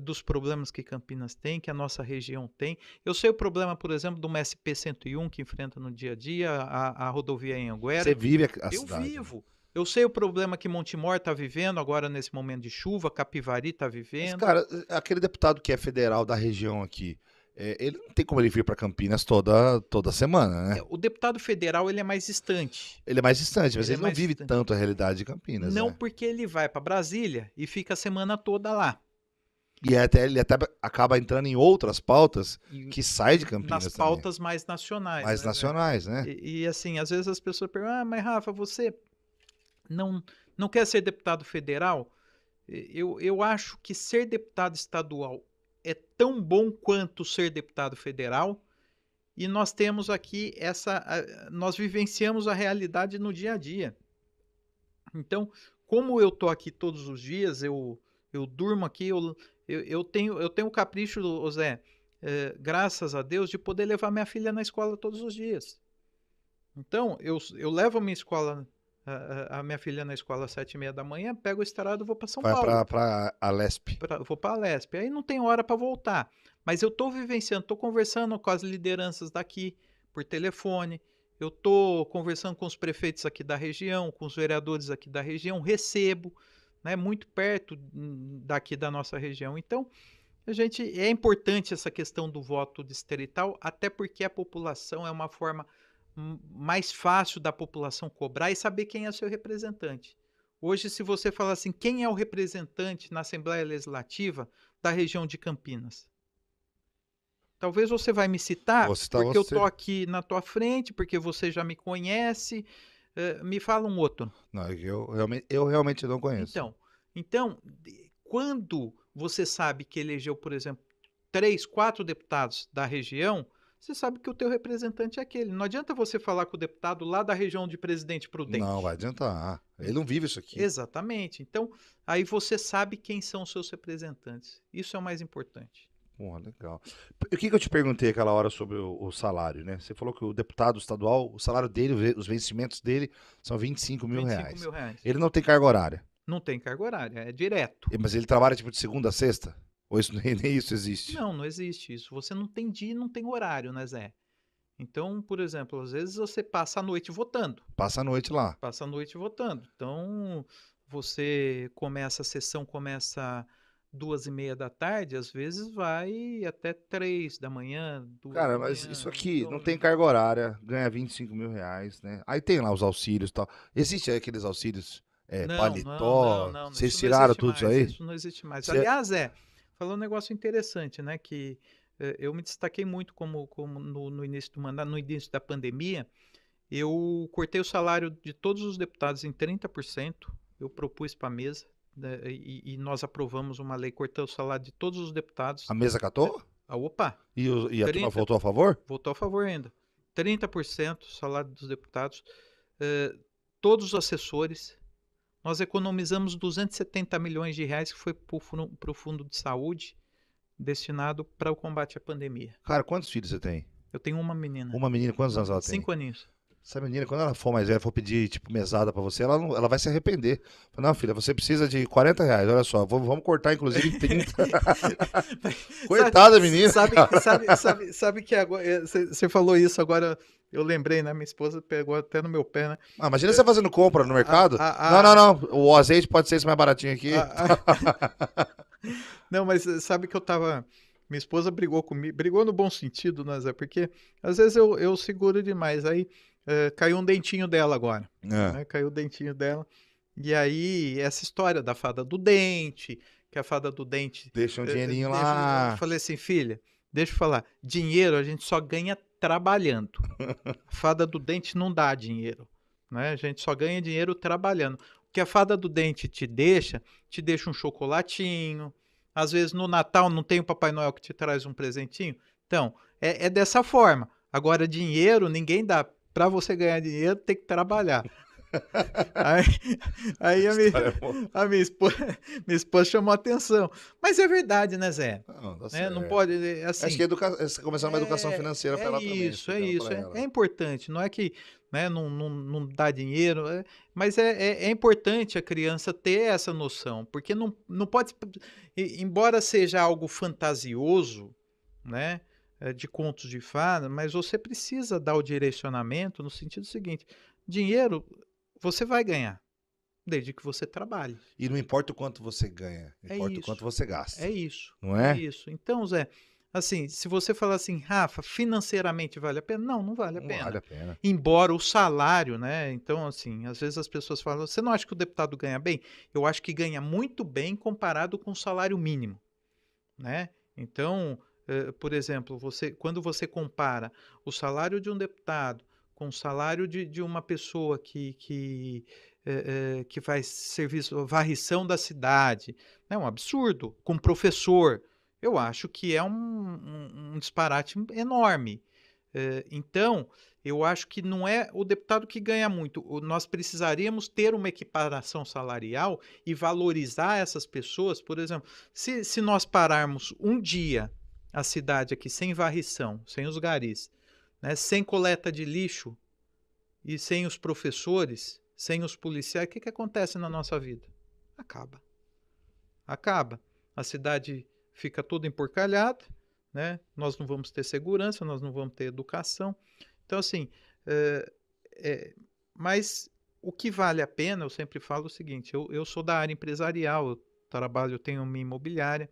dos problemas que Campinas tem, que a nossa região tem. Eu sei o problema, por exemplo, do SP-101 que enfrenta no dia a dia, a rodovia em Anguera. Você vive a cidade. Eu vivo. Eu sei o problema que Montemor está vivendo agora nesse momento de chuva, Capivari está vivendo. Mas, cara, aquele deputado que é federal da região aqui, ele não tem como ele vir para Campinas toda semana, né? O deputado federal ele é mais distante. Ele é mais distante, mas ele não vive distante. tanto a realidade de Campinas. Não, né? porque ele vai para Brasília e fica a semana toda lá. E ele até acaba entrando em outras pautas que saem de Campinas nas também. pautas mais nacionais. Mais nacionais, né? E assim, às vezes as pessoas perguntam, mas Rafa, você não quer ser deputado federal? Eu acho que ser deputado estadual é tão bom quanto ser deputado federal, e nós temos aqui nós vivenciamos a realidade no dia a dia. Então, como eu tô aqui todos os dias, eu durmo aqui, eu tenho o capricho, Zé, graças a Deus, de poder levar minha filha na escola todos os dias. Então, eu levo a minha filha na escola às 7h30 da manhã, pego o estrado e vou para São Paulo. Vai para a Lesp. Vou para a Lesp. Aí não tem hora para voltar. Mas eu estou vivenciando, estou conversando com as lideranças daqui por telefone, eu estou conversando com os prefeitos aqui da região, com os vereadores aqui da região, recebo, né, muito perto daqui da nossa região. Então, é importante essa questão do voto distrital, até porque a população é uma forma mais fácil da população cobrar e saber quem é seu representante. Hoje, se você falar assim, quem é o representante na Assembleia Legislativa da região de Campinas? Talvez você vai me citar porque eu tô aqui na tua frente, porque você já me conhece. Me fala um outro. Não, eu realmente não conheço. Então, quando você sabe que elegeu, por exemplo, 3, 4 deputados da região, você sabe que o teu representante é aquele. Não adianta você falar com o deputado lá da região de Presidente Prudente. Não, vai adiantar. Ele não vive isso aqui. Exatamente. Então, aí você sabe quem são os seus representantes. Isso é o mais importante. Porra, legal. O que eu te perguntei aquela hora sobre o salário, né? Você falou que o deputado estadual, o salário dele, os vencimentos dele são 25 mil reais. Ele não tem carga horária. Não tem carga horária, é direto. Mas ele trabalha tipo de segunda a sexta? Ou isso, nem isso existe? Não existe isso. Você não tem dia e não tem horário, né, Zé? Então, por exemplo, às vezes você passa a noite votando. Passa a noite lá. Passa a noite votando. Então, a sessão começa 2h30 da tarde, às vezes vai até 3 da manhã, 2 Cara, da mas manhã. isso aqui não tem carga horária, ganha 25 mil reais, né? Aí tem lá os auxílios e tal. Existe aqueles auxílios paletó? Não. Vocês tiraram tudo mais, isso aí? Isso não existe mais. Aliás, falou um negócio interessante, né? Que eu me destaquei muito como no início do mandato, no início da pandemia, eu cortei o salário de todos os deputados em 30%, eu propus para a mesa, né, e nós aprovamos uma lei cortando o salário de todos os deputados. A mesa catou? Opa! E a turma votou a favor? Votou a favor ainda. 30% salário dos deputados, todos os assessores. Nós economizamos 270 milhões de reais que foi para o Fundo de Saúde, destinado para o combate à pandemia. Cara, quantos filhos você tem? Eu tenho uma menina. Uma menina, quantos anos ela tem? 5 aninhos. Essa menina, quando ela for mais velha, for pedir, tipo, mesada pra você, ela vai se arrepender. Fala, não, filha, você precisa de 40 reais, olha só, vamos cortar, inclusive, em 30. Coitada, menina. Sabe que agora, você falou isso, agora eu lembrei, né? Minha esposa pegou até no meu pé, né? Imagina você fazendo compra no mercado. Não, o azeite pode ser esse mais baratinho aqui. Não, mas sabe que minha esposa brigou comigo, brigou no bom sentido, né, Zé? Porque às vezes eu seguro demais, aí caiu um dentinho dela agora, né? Caiu o dentinho dela, e aí essa história da fada do dente, que a fada do dente... Deixa um dinheirinho lá. Eu falei assim, filha, deixa eu falar, dinheiro a gente só ganha trabalhando, a fada do dente não dá dinheiro, né? A gente só ganha dinheiro trabalhando. O que a fada do dente te deixa um chocolatinho, às vezes no Natal não tem o Papai Noel que te traz um presentinho, então é dessa forma. Agora dinheiro ninguém dá. Para você ganhar dinheiro, tem que trabalhar. Aí a minha esposa chamou a atenção. Mas é verdade, né, Zé? Não pode, assim... Acho que começar uma educação financeira para ela também. Isso. É importante. Não é que não dá dinheiro, mas é importante a criança ter essa noção. Porque não pode... Embora seja algo fantasioso, né? De contos de fada, mas você precisa dar o direcionamento no sentido seguinte: dinheiro você vai ganhar, desde que você trabalhe. E não importa o quanto você ganha, importa o quanto você gasta. É isso. Não é? É isso. Então, Zé, assim, se você falar assim, Rafa, financeiramente vale a pena? Não vale a pena. Não vale a pena. Embora o salário, né? Então, assim, às vezes as pessoas falam, você não acha que o deputado ganha bem? Eu acho que ganha muito bem comparado com o salário mínimo, né? Então... por exemplo, quando você compara o salário de um deputado com o salário de uma pessoa que faz serviço, varrição da cidade, é um absurdo. Com um professor, eu acho que é um disparate enorme. Então, eu acho que não é o deputado que ganha muito. Nós precisaríamos ter uma equiparação salarial e valorizar essas pessoas. Por exemplo, se nós pararmos um dia a cidade aqui sem varrição, sem os garis, né, sem coleta de lixo e sem os professores, sem os policiais, o que acontece na nossa vida? Acaba. A cidade fica toda emporcalhada, né? Nós não vamos ter segurança, nós não vamos ter educação. Então, assim, mas o que vale a pena, eu sempre falo o seguinte, eu sou da área empresarial, eu tenho uma imobiliária,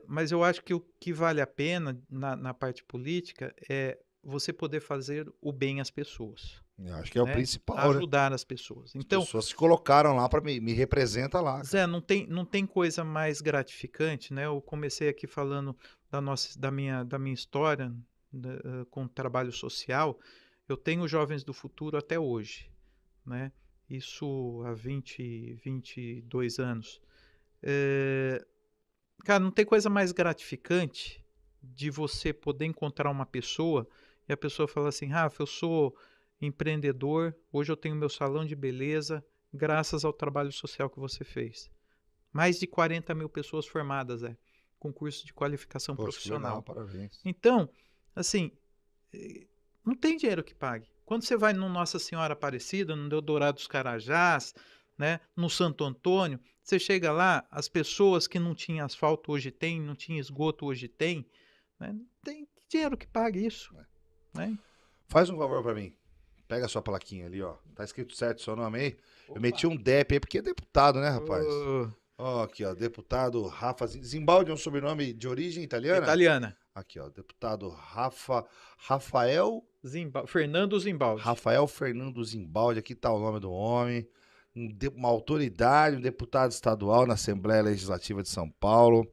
mas eu acho que o que vale a pena na parte política é você poder fazer o bem às pessoas. Eu acho que é o né? principal, Ajudar as pessoas. Então, as pessoas se colocaram lá para me representa lá. Zé, não tem coisa mais gratificante, né? Eu comecei aqui falando da minha história com o trabalho social. Eu tenho Jovens do Futuro até hoje, né? Isso há 22 anos. Cara, não tem coisa mais gratificante de você poder encontrar uma pessoa e a pessoa fala assim, Rafa, eu sou empreendedor, hoje eu tenho meu salão de beleza, graças ao trabalho social que você fez. Mais de 40 mil pessoas formadas, com curso de qualificação profissional. Que legal, parabéns. Então, assim, não tem dinheiro que pague. Quando você vai no Nossa Senhora Aparecida, no Eldorado dos Carajás, né, no Santo Antônio, você chega lá, as pessoas que não tinham asfalto hoje tem, não tinham esgoto hoje tem, né, não tem dinheiro que pague isso. Né? Faz um favor para mim. Pega a sua plaquinha ali, ó. Tá escrito certo o seu nome aí? Opa. Eu meti um DEP aí, porque é deputado, né, rapaz? Ó, aqui, ó, deputado Rafa Zimbaldi é um sobrenome de origem italiana? Italiana. Aqui, ó, deputado Rafael Fernando Zimbaldi. Rafael Fernando Zimbaldi, aqui tá o nome do homem. Uma autoridade, um deputado estadual na Assembleia Legislativa de São Paulo.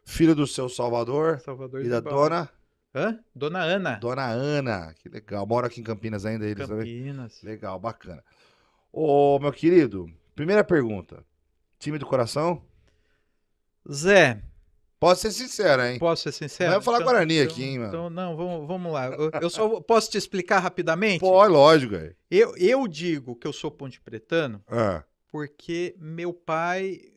Filho do seu Salvador e da dona... Hã? Dona Ana. Dona Ana, que legal. Mora aqui em Campinas ainda, eles também? Campinas. Legal, bacana. Ô, meu querido, primeira pergunta. Time do coração? Zé. Pode ser sincero, hein? Posso ser sincero? Vai falar Guarani aqui, hein, mano? Então, não, vamos lá. Eu só posso te explicar rapidamente? Pô, lógico, velho. Eu digo que eu sou pontepretano porque meu pai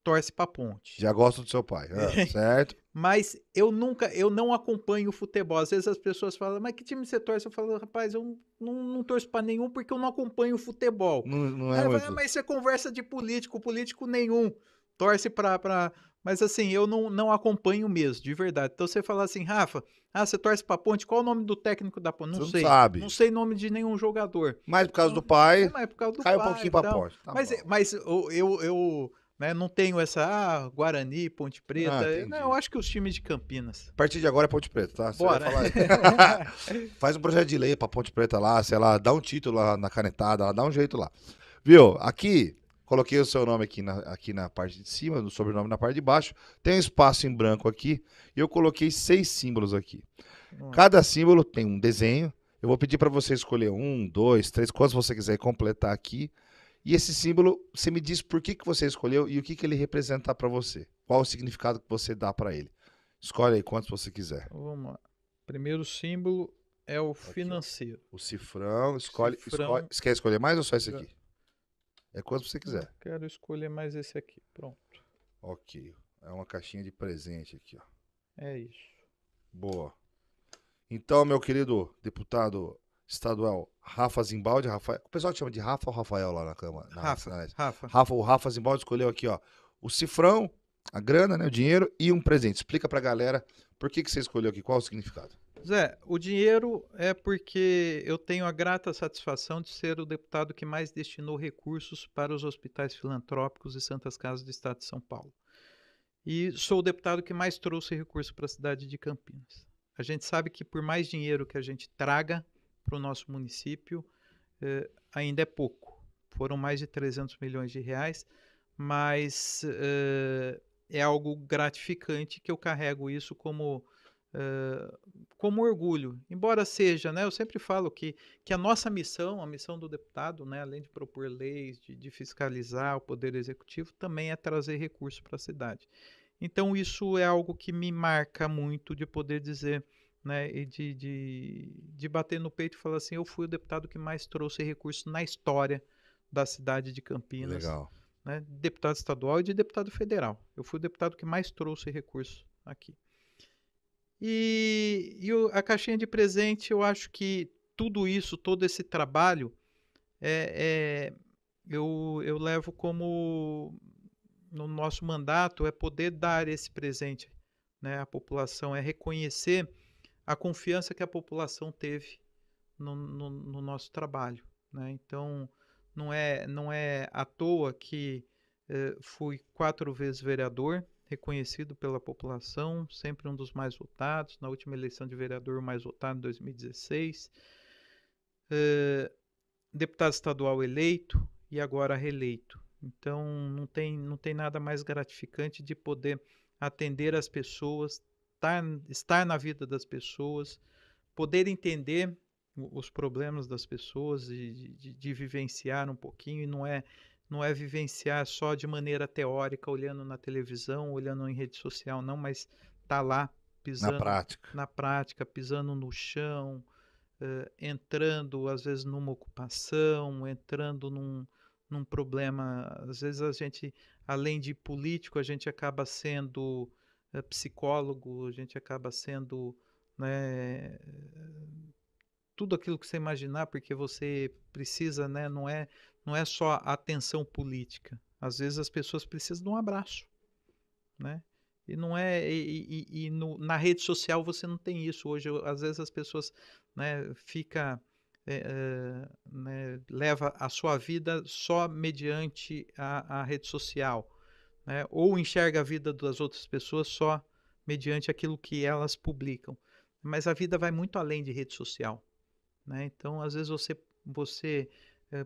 torce pra Ponte. Já gosto do seu pai, certo? Mas eu não acompanho o futebol. Às vezes as pessoas falam, mas que time você torce? Eu falo, rapaz, eu não torço pra nenhum porque eu não acompanho o futebol. Não é muito. Mas isso é conversa de político nenhum torce pra... Mas assim, eu não acompanho mesmo, de verdade. Então você fala assim, Rafa, você torce pra Ponte, qual é o nome do técnico da Ponte? Não sei. Não sabe. Não sei nome de nenhum jogador. Mas por causa do pai, mas por causa do cai pai, um pouquinho pra Ponte. Tá mas eu né, não tenho essa, Guarani, Ponte Preta. Eu acho que os times de Campinas. A partir de agora é Ponte Preta, tá? Bora. Faz um projeto de lei pra Ponte Preta lá, sei lá, dá um título lá na canetada, dá um jeito lá. Viu? Aqui... Coloquei o seu nome aqui na parte de cima, o sobrenome na parte de baixo. Tem um espaço em branco aqui. E eu coloquei 6 símbolos aqui. Cada símbolo tem um desenho. Eu vou pedir para você escolher 1, 2, 3, quantos você quiser completar aqui. E esse símbolo, você me diz por que você escolheu e o que ele representa para você. Qual o significado que você dá para ele. Escolhe aí quantos você quiser. Vamos lá. Primeiro símbolo é o financeiro. O cifrão. Escolhe. Você quer escolher mais ou só esse aqui? É quanto você quiser. Eu quero escolher mais esse aqui. Pronto. Ok. É uma caixinha de presente aqui, ó. É isso. Boa. Então, meu querido deputado estadual Rafa Zimbaldi, o pessoal te chama de Rafa ou Rafael lá na Câmara? Rafa. O Rafa Zimbaldi escolheu aqui, ó, o cifrão, a grana, né, o dinheiro e um presente. Explica pra galera por que você escolheu aqui, qual o significado? Zé, o dinheiro é porque eu tenho a grata satisfação de ser o deputado que mais destinou recursos para os hospitais filantrópicos e Santas Casas do Estado de São Paulo. E sou o deputado que mais trouxe recursos para a cidade de Campinas. A gente sabe que por mais dinheiro que a gente traga para o nosso município, ainda é pouco. Foram mais de 300 milhões de reais, mas é algo gratificante que eu carrego isso como orgulho, embora seja, né, eu sempre falo que a nossa missão, a missão do deputado, né, além de propor leis, de fiscalizar o poder executivo, também é trazer recursos para a cidade. Então isso é algo que me marca muito de poder dizer, né, e de bater no peito e falar assim, eu fui o deputado que mais trouxe recursos na história da cidade de Campinas. Legal. Né, de deputado estadual e de deputado federal. Eu fui o deputado que mais trouxe recursos aqui. E a caixinha de presente, eu acho que tudo isso, todo esse trabalho, eu levo como, no nosso mandato, é poder dar esse presente, né, à população, é reconhecer a confiança que a população teve no nosso trabalho. Né? Então, não é à toa que fui 4 vezes vereador, reconhecido pela população, sempre um dos mais votados, na última eleição de vereador o mais votado em 2016. deputado estadual eleito e agora reeleito. Então, não tem nada mais gratificante de poder atender as pessoas, estar na vida das pessoas, poder entender os problemas das pessoas e de vivenciar um pouquinho, e não é vivenciar só de maneira teórica, olhando na televisão, olhando em rede social, não, mas tá lá pisando na prática, pisando no chão, entrando às vezes numa ocupação, entrando num problema. Às vezes a gente, além de político, a gente acaba sendo psicólogo, a gente acaba sendo, né, tudo aquilo que você imaginar, porque você precisa, né, não é só atenção política. Às vezes as pessoas precisam de um abraço, né? E não é na rede social você não tem isso hoje. Às vezes as pessoas, né, né, leva a sua vida só mediante a rede social, né? Ou enxerga a vida das outras pessoas só mediante aquilo que elas publicam. Mas a vida vai muito além de rede social, né? Então, às vezes você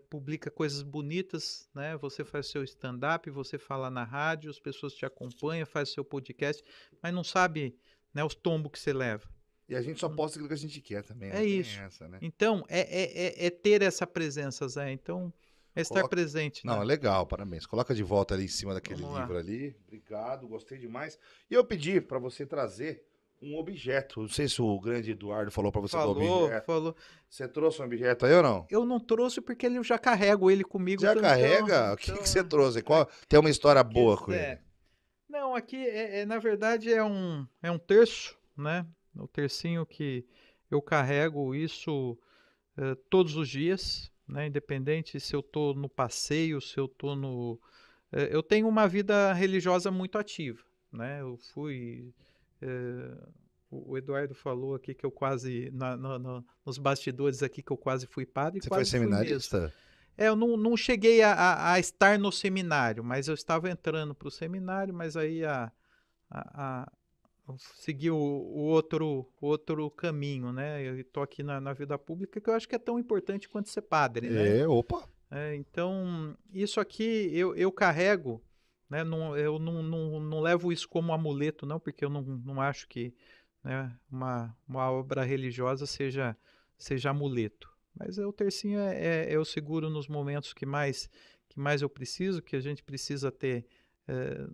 publica coisas bonitas, né? Você faz seu stand-up, você fala na rádio, as pessoas te acompanham, faz seu podcast, mas não sabe, né, os tombos que você leva. E a gente só posta aquilo que a gente quer também. É isso. Né? Então, é ter essa presença, Zé. Então, é estar presente. Não, né? Legal, parabéns. Coloca de volta ali em cima daquele livro ali. Obrigado, gostei demais. E eu pedi para você trazer um objeto. Não sei se o grande Eduardo falou para você do objeto. Falou. Você trouxe um objeto aí ou não? Eu não trouxe porque eu já carrego ele comigo. Já carrega? O que você trouxe? Tem uma história boa com ele? Não, aqui, na verdade, é um terço, né? O tercinho que eu carrego isso todos os dias, né? Independente se eu estou no passeio, se eu estou no... eu tenho uma vida religiosa muito ativa, né? Eu fui... o Eduardo falou aqui que eu quase, nos bastidores aqui, que eu quase fui padre. Você foi seminarista? Eu não cheguei a estar no seminário, mas eu estava entrando para o seminário, mas aí segui o outro caminho, né? Eu estou aqui na vida pública, que eu acho que é tão importante quanto ser padre, né? Opa! Então, isso aqui eu carrego, né? Eu não levo isso como amuleto, não, porque eu não acho que, né, uma obra religiosa seja amuleto. Mas o tercinho eu seguro nos momentos que mais eu preciso, que a gente precisa ter,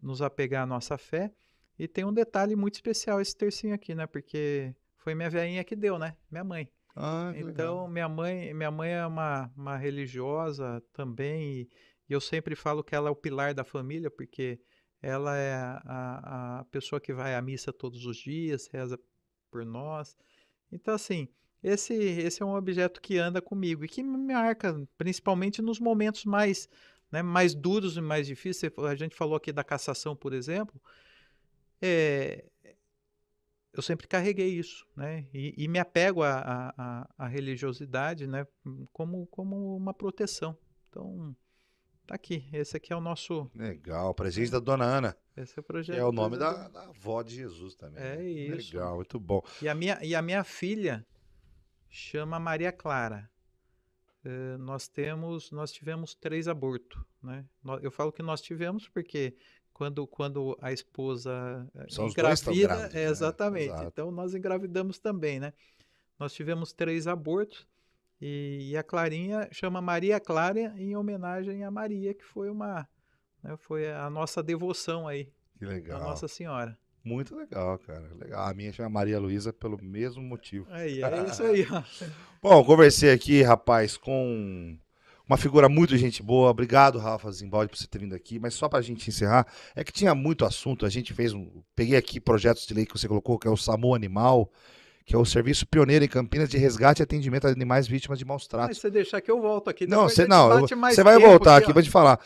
nos apegar à nossa fé. E tem um detalhe muito especial esse tercinho aqui, né? Porque foi minha velhinha que deu, né? Minha mãe. Então, minha mãe é uma religiosa também, e eu sempre falo que ela é o pilar da família, porque ela é a pessoa que vai à missa todos os dias, reza por nós. Então, assim, esse é um objeto que anda comigo e que me marca, principalmente nos momentos mais, né, mais duros e mais difíceis. A gente falou aqui da cassação, por exemplo. Eu sempre carreguei isso, né? E me apego à religiosidade, né? Como uma proteção. Então, tá aqui. Esse aqui é o nosso... Legal, presente da Dona Ana. Esse é o projeto. Que é o nome da avó de Jesus também. É, né? Isso. Legal, muito bom. E a minha filha chama Maria Clara. Nós tivemos 3 abortos, né? Eu falo que nós tivemos porque quando a esposa engravida, exatamente. Né? Então nós engravidamos também, né? Nós tivemos 3 abortos e a Clarinha chama Maria Clara em homenagem a Maria, que foi foi a nossa devoção aí. Que legal. A Nossa Senhora. Muito legal, cara. Legal. A minha chama Maria Luísa pelo mesmo motivo. É isso aí. Bom, conversei aqui, rapaz, com uma figura muito gente boa. Obrigado, Rafa Zimbaldi, por você ter vindo aqui. Mas só pra gente encerrar, é que tinha muito assunto. A gente peguei aqui projetos de lei que você colocou, que é o SAMU Animal, que é o serviço pioneiro em Campinas de resgate e atendimento a animais vítimas de maus tratos. Mas você deixar que eu volto aqui. Você vai voltar aqui, vou te falar.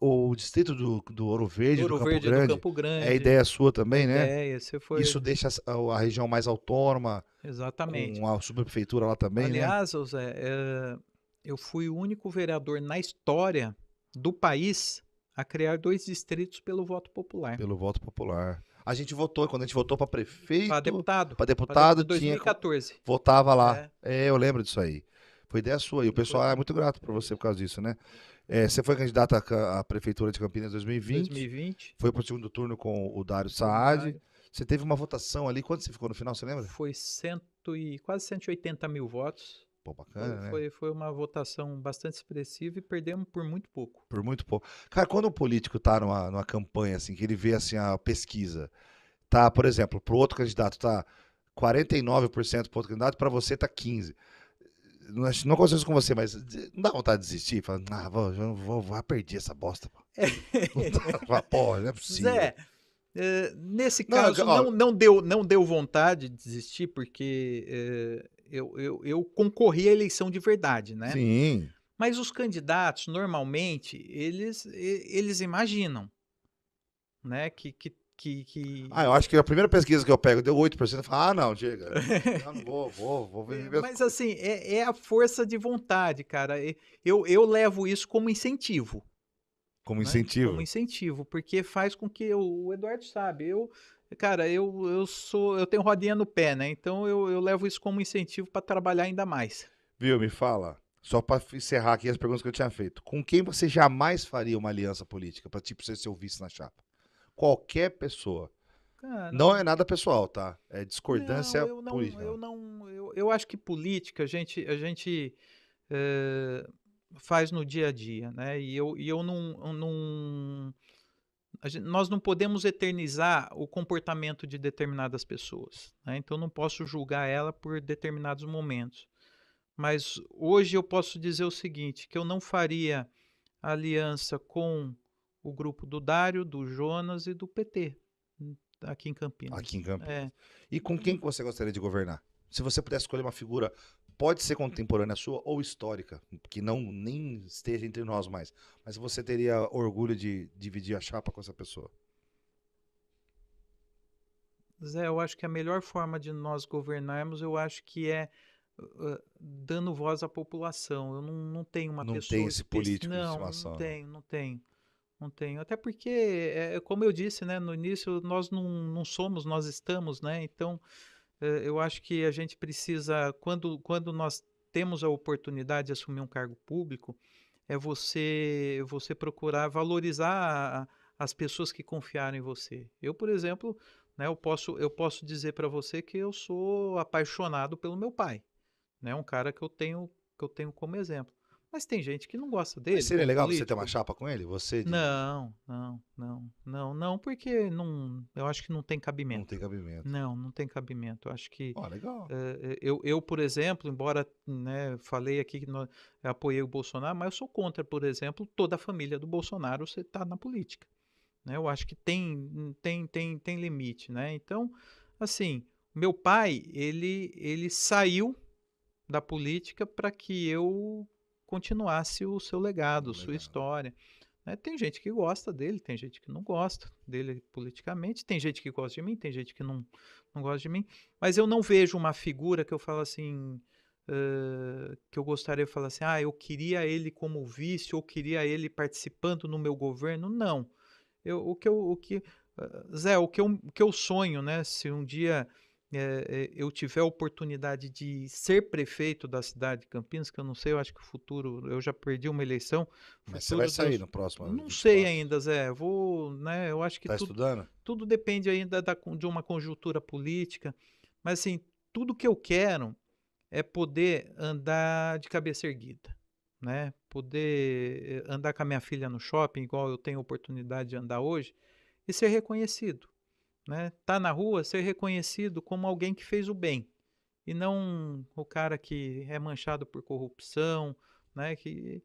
O distrito do Ouro Verde, do Campo Grande, é ideia sua também, né? Isso deixa a região mais autônoma. Exatamente. Com a subprefeitura lá também, aliás, né? Zé, eu fui o único vereador na história do país a criar 2 distritos pelo voto popular. Pelo voto popular. A gente votou, quando a gente votou para prefeito... Para deputado. Para deputado, em 2014. Votava lá. Eu lembro disso aí. Foi ideia sua. E o pessoal é muito grato por você por causa disso, né? Você foi candidato à Prefeitura de Campinas em 2020. Foi pro segundo turno com o Dário Saad. Você teve uma votação ali. Quanto você ficou no final, você lembra? Foi quase 180 mil votos. Pô, bacana, né? Foi uma votação bastante expressiva e perdemos por muito pouco. Por muito pouco. Cara, quando um político tá numa campanha, assim, que ele vê, assim, a pesquisa, tá, por exemplo, pro outro candidato tá 49% pro outro candidato, pra você tá 15%. Não aconteceu isso com você, mas não dá vontade de desistir? Fala, vou perder essa bosta. Pô, não é possível. Zé, nesse caso, não deu vontade de desistir, porque eu concorri à eleição de verdade, né? Sim. Mas os candidatos, normalmente, eles imaginam, né, eu acho que a primeira pesquisa que eu pego deu 8%. Eu falo, não, chega. Eu não vou ver. Mas assim, é a força de vontade, cara. Eu levo isso como incentivo. Como né? incentivo? Como incentivo, porque faz com que o Eduardo sabe, eu tenho rodinha no pé, né? Então eu levo isso como incentivo para trabalhar ainda mais. Viu, me fala. Só para encerrar aqui as perguntas que eu tinha feito. Com quem você jamais faria uma aliança política para tipo ser seu vice na chapa? Qualquer pessoa. Cara, não é nada pessoal, tá? É discordância política. Eu acho que política a gente faz no dia a dia, né? Nós não podemos eternizar o comportamento de determinadas pessoas, né? Então não posso julgar ela por determinados momentos. Mas hoje eu posso dizer o seguinte, que eu não faria aliança com o grupo do Dário, do Jonas e do PT, aqui em Campinas. Aqui em Campinas. E com quem você gostaria de governar? Se você pudesse escolher uma figura, pode ser contemporânea sua ou histórica, que nem esteja entre nós mais, mas você teria orgulho de dividir a chapa com essa pessoa? Zé, eu acho que a melhor forma de nós governarmos, eu acho que é dando voz à população. Eu não tenho uma pessoa... Não tem esse político de estimação. Não tenho. Até porque, como eu disse, né, no início, nós não somos, nós estamos, né? Então, eu acho que a gente precisa, quando nós temos a oportunidade de assumir um cargo público, é você procurar valorizar as pessoas que confiaram em você. Eu, por exemplo, né, eu posso dizer para você que eu sou apaixonado pelo meu pai. Né, um cara que eu tenho como exemplo. Mas tem gente que não gosta dele. Mas seria legal você ter uma chapa com ele? Não, porque eu acho que não tem cabimento. Não tem cabimento. Não tem cabimento. Eu acho que... legal. Eu, por exemplo, embora, né, falei aqui que eu apoiei o Bolsonaro, mas eu sou contra, por exemplo, toda a família do Bolsonaro você está na política. Né, eu acho que tem limite. Né? Então, assim, meu pai, ele saiu da política para que eu continuasse o seu legado, sua história. Né? Tem gente que gosta dele, tem gente que não gosta dele politicamente, tem gente que gosta de mim, tem gente que não gosta de mim, mas eu não vejo uma figura que eu falo assim, que eu gostaria de falar assim, eu queria ele como vice, ou queria ele participando no meu governo. Não. Zé, o que eu sonho, né, se um dia eu tiver a oportunidade de ser prefeito da cidade de Campinas, que eu não sei, eu acho que o futuro, eu já perdi uma eleição. Mas você vai sair no próximo? Não sei ainda, Zé. Né, eu acho que estudando? Tudo depende ainda de uma conjuntura política. Mas assim, tudo que eu quero é poder andar de cabeça erguida, né? Poder andar com a minha filha no shopping, igual eu tenho a oportunidade de andar hoje, e ser reconhecido. Né? Tá na rua, ser reconhecido como alguém que fez o bem e não o cara que é manchado por corrupção, né? Que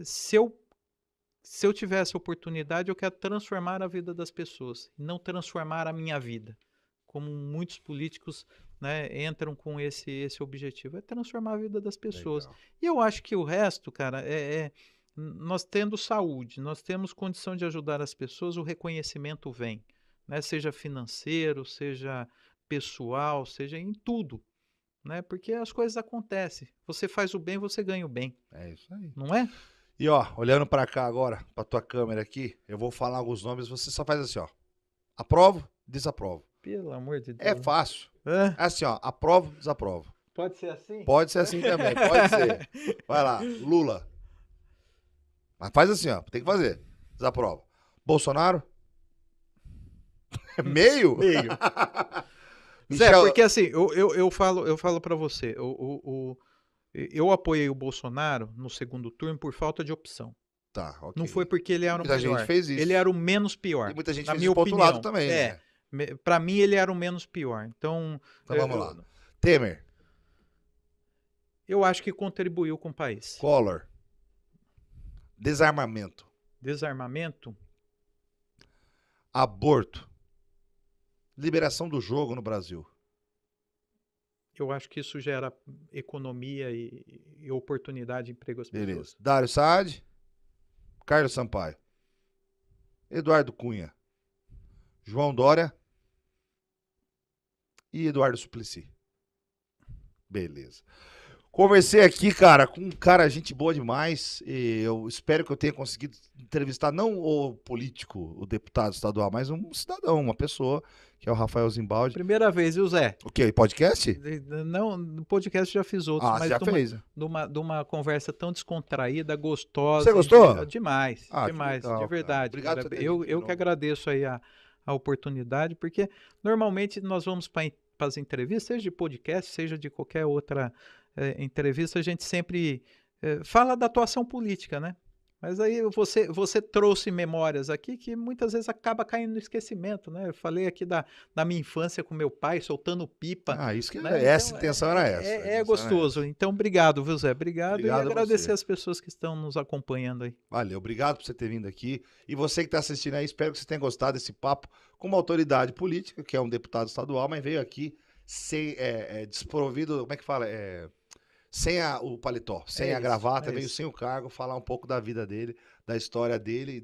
se eu tivesse a oportunidade, eu quero transformar a vida das pessoas, não transformar a minha vida, como muitos políticos, né, entram com esse objetivo, é transformar a vida das pessoas. Legal. E eu acho que o resto, cara, nós tendo saúde, nós temos condição de ajudar as pessoas, o reconhecimento vem. Né, seja financeiro, seja pessoal, seja em tudo, né? Porque as coisas acontecem. Você faz o bem, você ganha o bem. É isso aí. Não é? E olhando para cá agora, para tua câmera aqui, eu vou falar alguns nomes, você só faz assim, aprovo, desaprovo. Pelo amor de Deus. É fácil. É assim, aprovo, desaprovo. Pode ser assim? Pode ser assim também, pode ser. Vai lá, Lula. Mas faz assim, ó, tem que fazer. Desaprova. Bolsonaro? Meio? Meio. Michel... porque assim, eu falo para você, eu apoiei o Bolsonaro no segundo turno por falta de opção. Tá, ok. Não foi porque ele era o muita melhor. Gente fez isso. Ele era o menos pior. E muita gente na fez minha isso pro opinião. outro lado também, né? Para mim ele era o menos pior. Então vamos lá. Temer. Eu acho que contribuiu com o país. Collor. Desarmamento. Desarmamento. Aborto. Liberação do jogo no Brasil. Eu acho que isso gera economia e oportunidade de emprego às pessoas. Beleza. Dário Saad. Carlos Sampaio. Eduardo Cunha. João Dória. E Eduardo Suplicy. Beleza. Conversei aqui, cara, com um cara, gente boa demais. E eu espero que eu tenha conseguido entrevistar não o político, o deputado estadual, mas um cidadão, uma pessoa, que é o Rafael Zimbaldi. Primeira vez, viu, Zé? O quê? Podcast? Não, no podcast já fiz outros, mas já fez. De uma conversa tão descontraída, gostosa. Você gostou? Demais, demais, legal, de verdade. Obrigado por ter vindo de Eu novo. que agradeço aí a oportunidade, porque normalmente nós vamos para as entrevistas, seja de podcast, seja de qualquer outra entrevista, a gente sempre fala da atuação política, né? Mas aí você trouxe memórias aqui que muitas vezes acaba caindo no esquecimento, né? Eu falei aqui da minha infância com meu pai, soltando pipa. Isso que né? essa Então, intenção era essa. É gostoso. Então, obrigado, viu, Zé? Obrigado e agradecer as pessoas que estão nos acompanhando aí. Valeu, obrigado por você ter vindo aqui. E você que está assistindo aí, espero que você tenha gostado desse papo com uma autoridade política, que é um deputado estadual, mas veio aqui sem desprovido, como é que fala? Sem o paletó, sem a gravata, veio sem o cargo, falar um pouco da vida dele, da história dele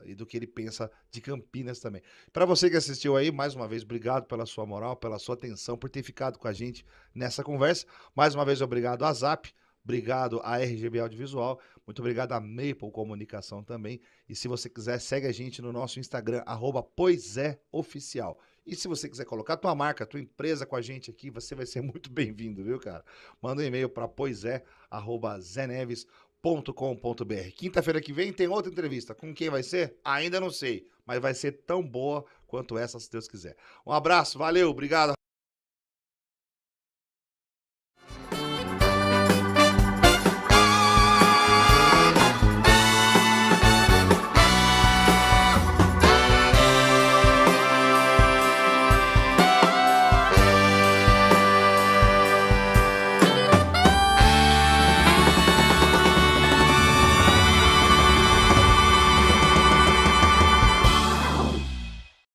e do que ele pensa de Campinas também. Para você que assistiu aí, mais uma vez, obrigado pela sua moral, pela sua atenção, por ter ficado com a gente nessa conversa. Mais uma vez, obrigado a Zap, obrigado a RGB Audiovisual, muito obrigado a Maple Comunicação também. E se você quiser, segue a gente no nosso Instagram, @poiséoficial. E se você quiser colocar tua marca, tua empresa com a gente aqui, você vai ser muito bem-vindo, viu, cara? Manda um e-mail para poisé@zeneves.com.br. Quinta-feira que vem tem outra entrevista. Com quem vai ser? Ainda não sei, mas vai ser tão boa quanto essa, se Deus quiser. Um abraço, valeu, obrigado.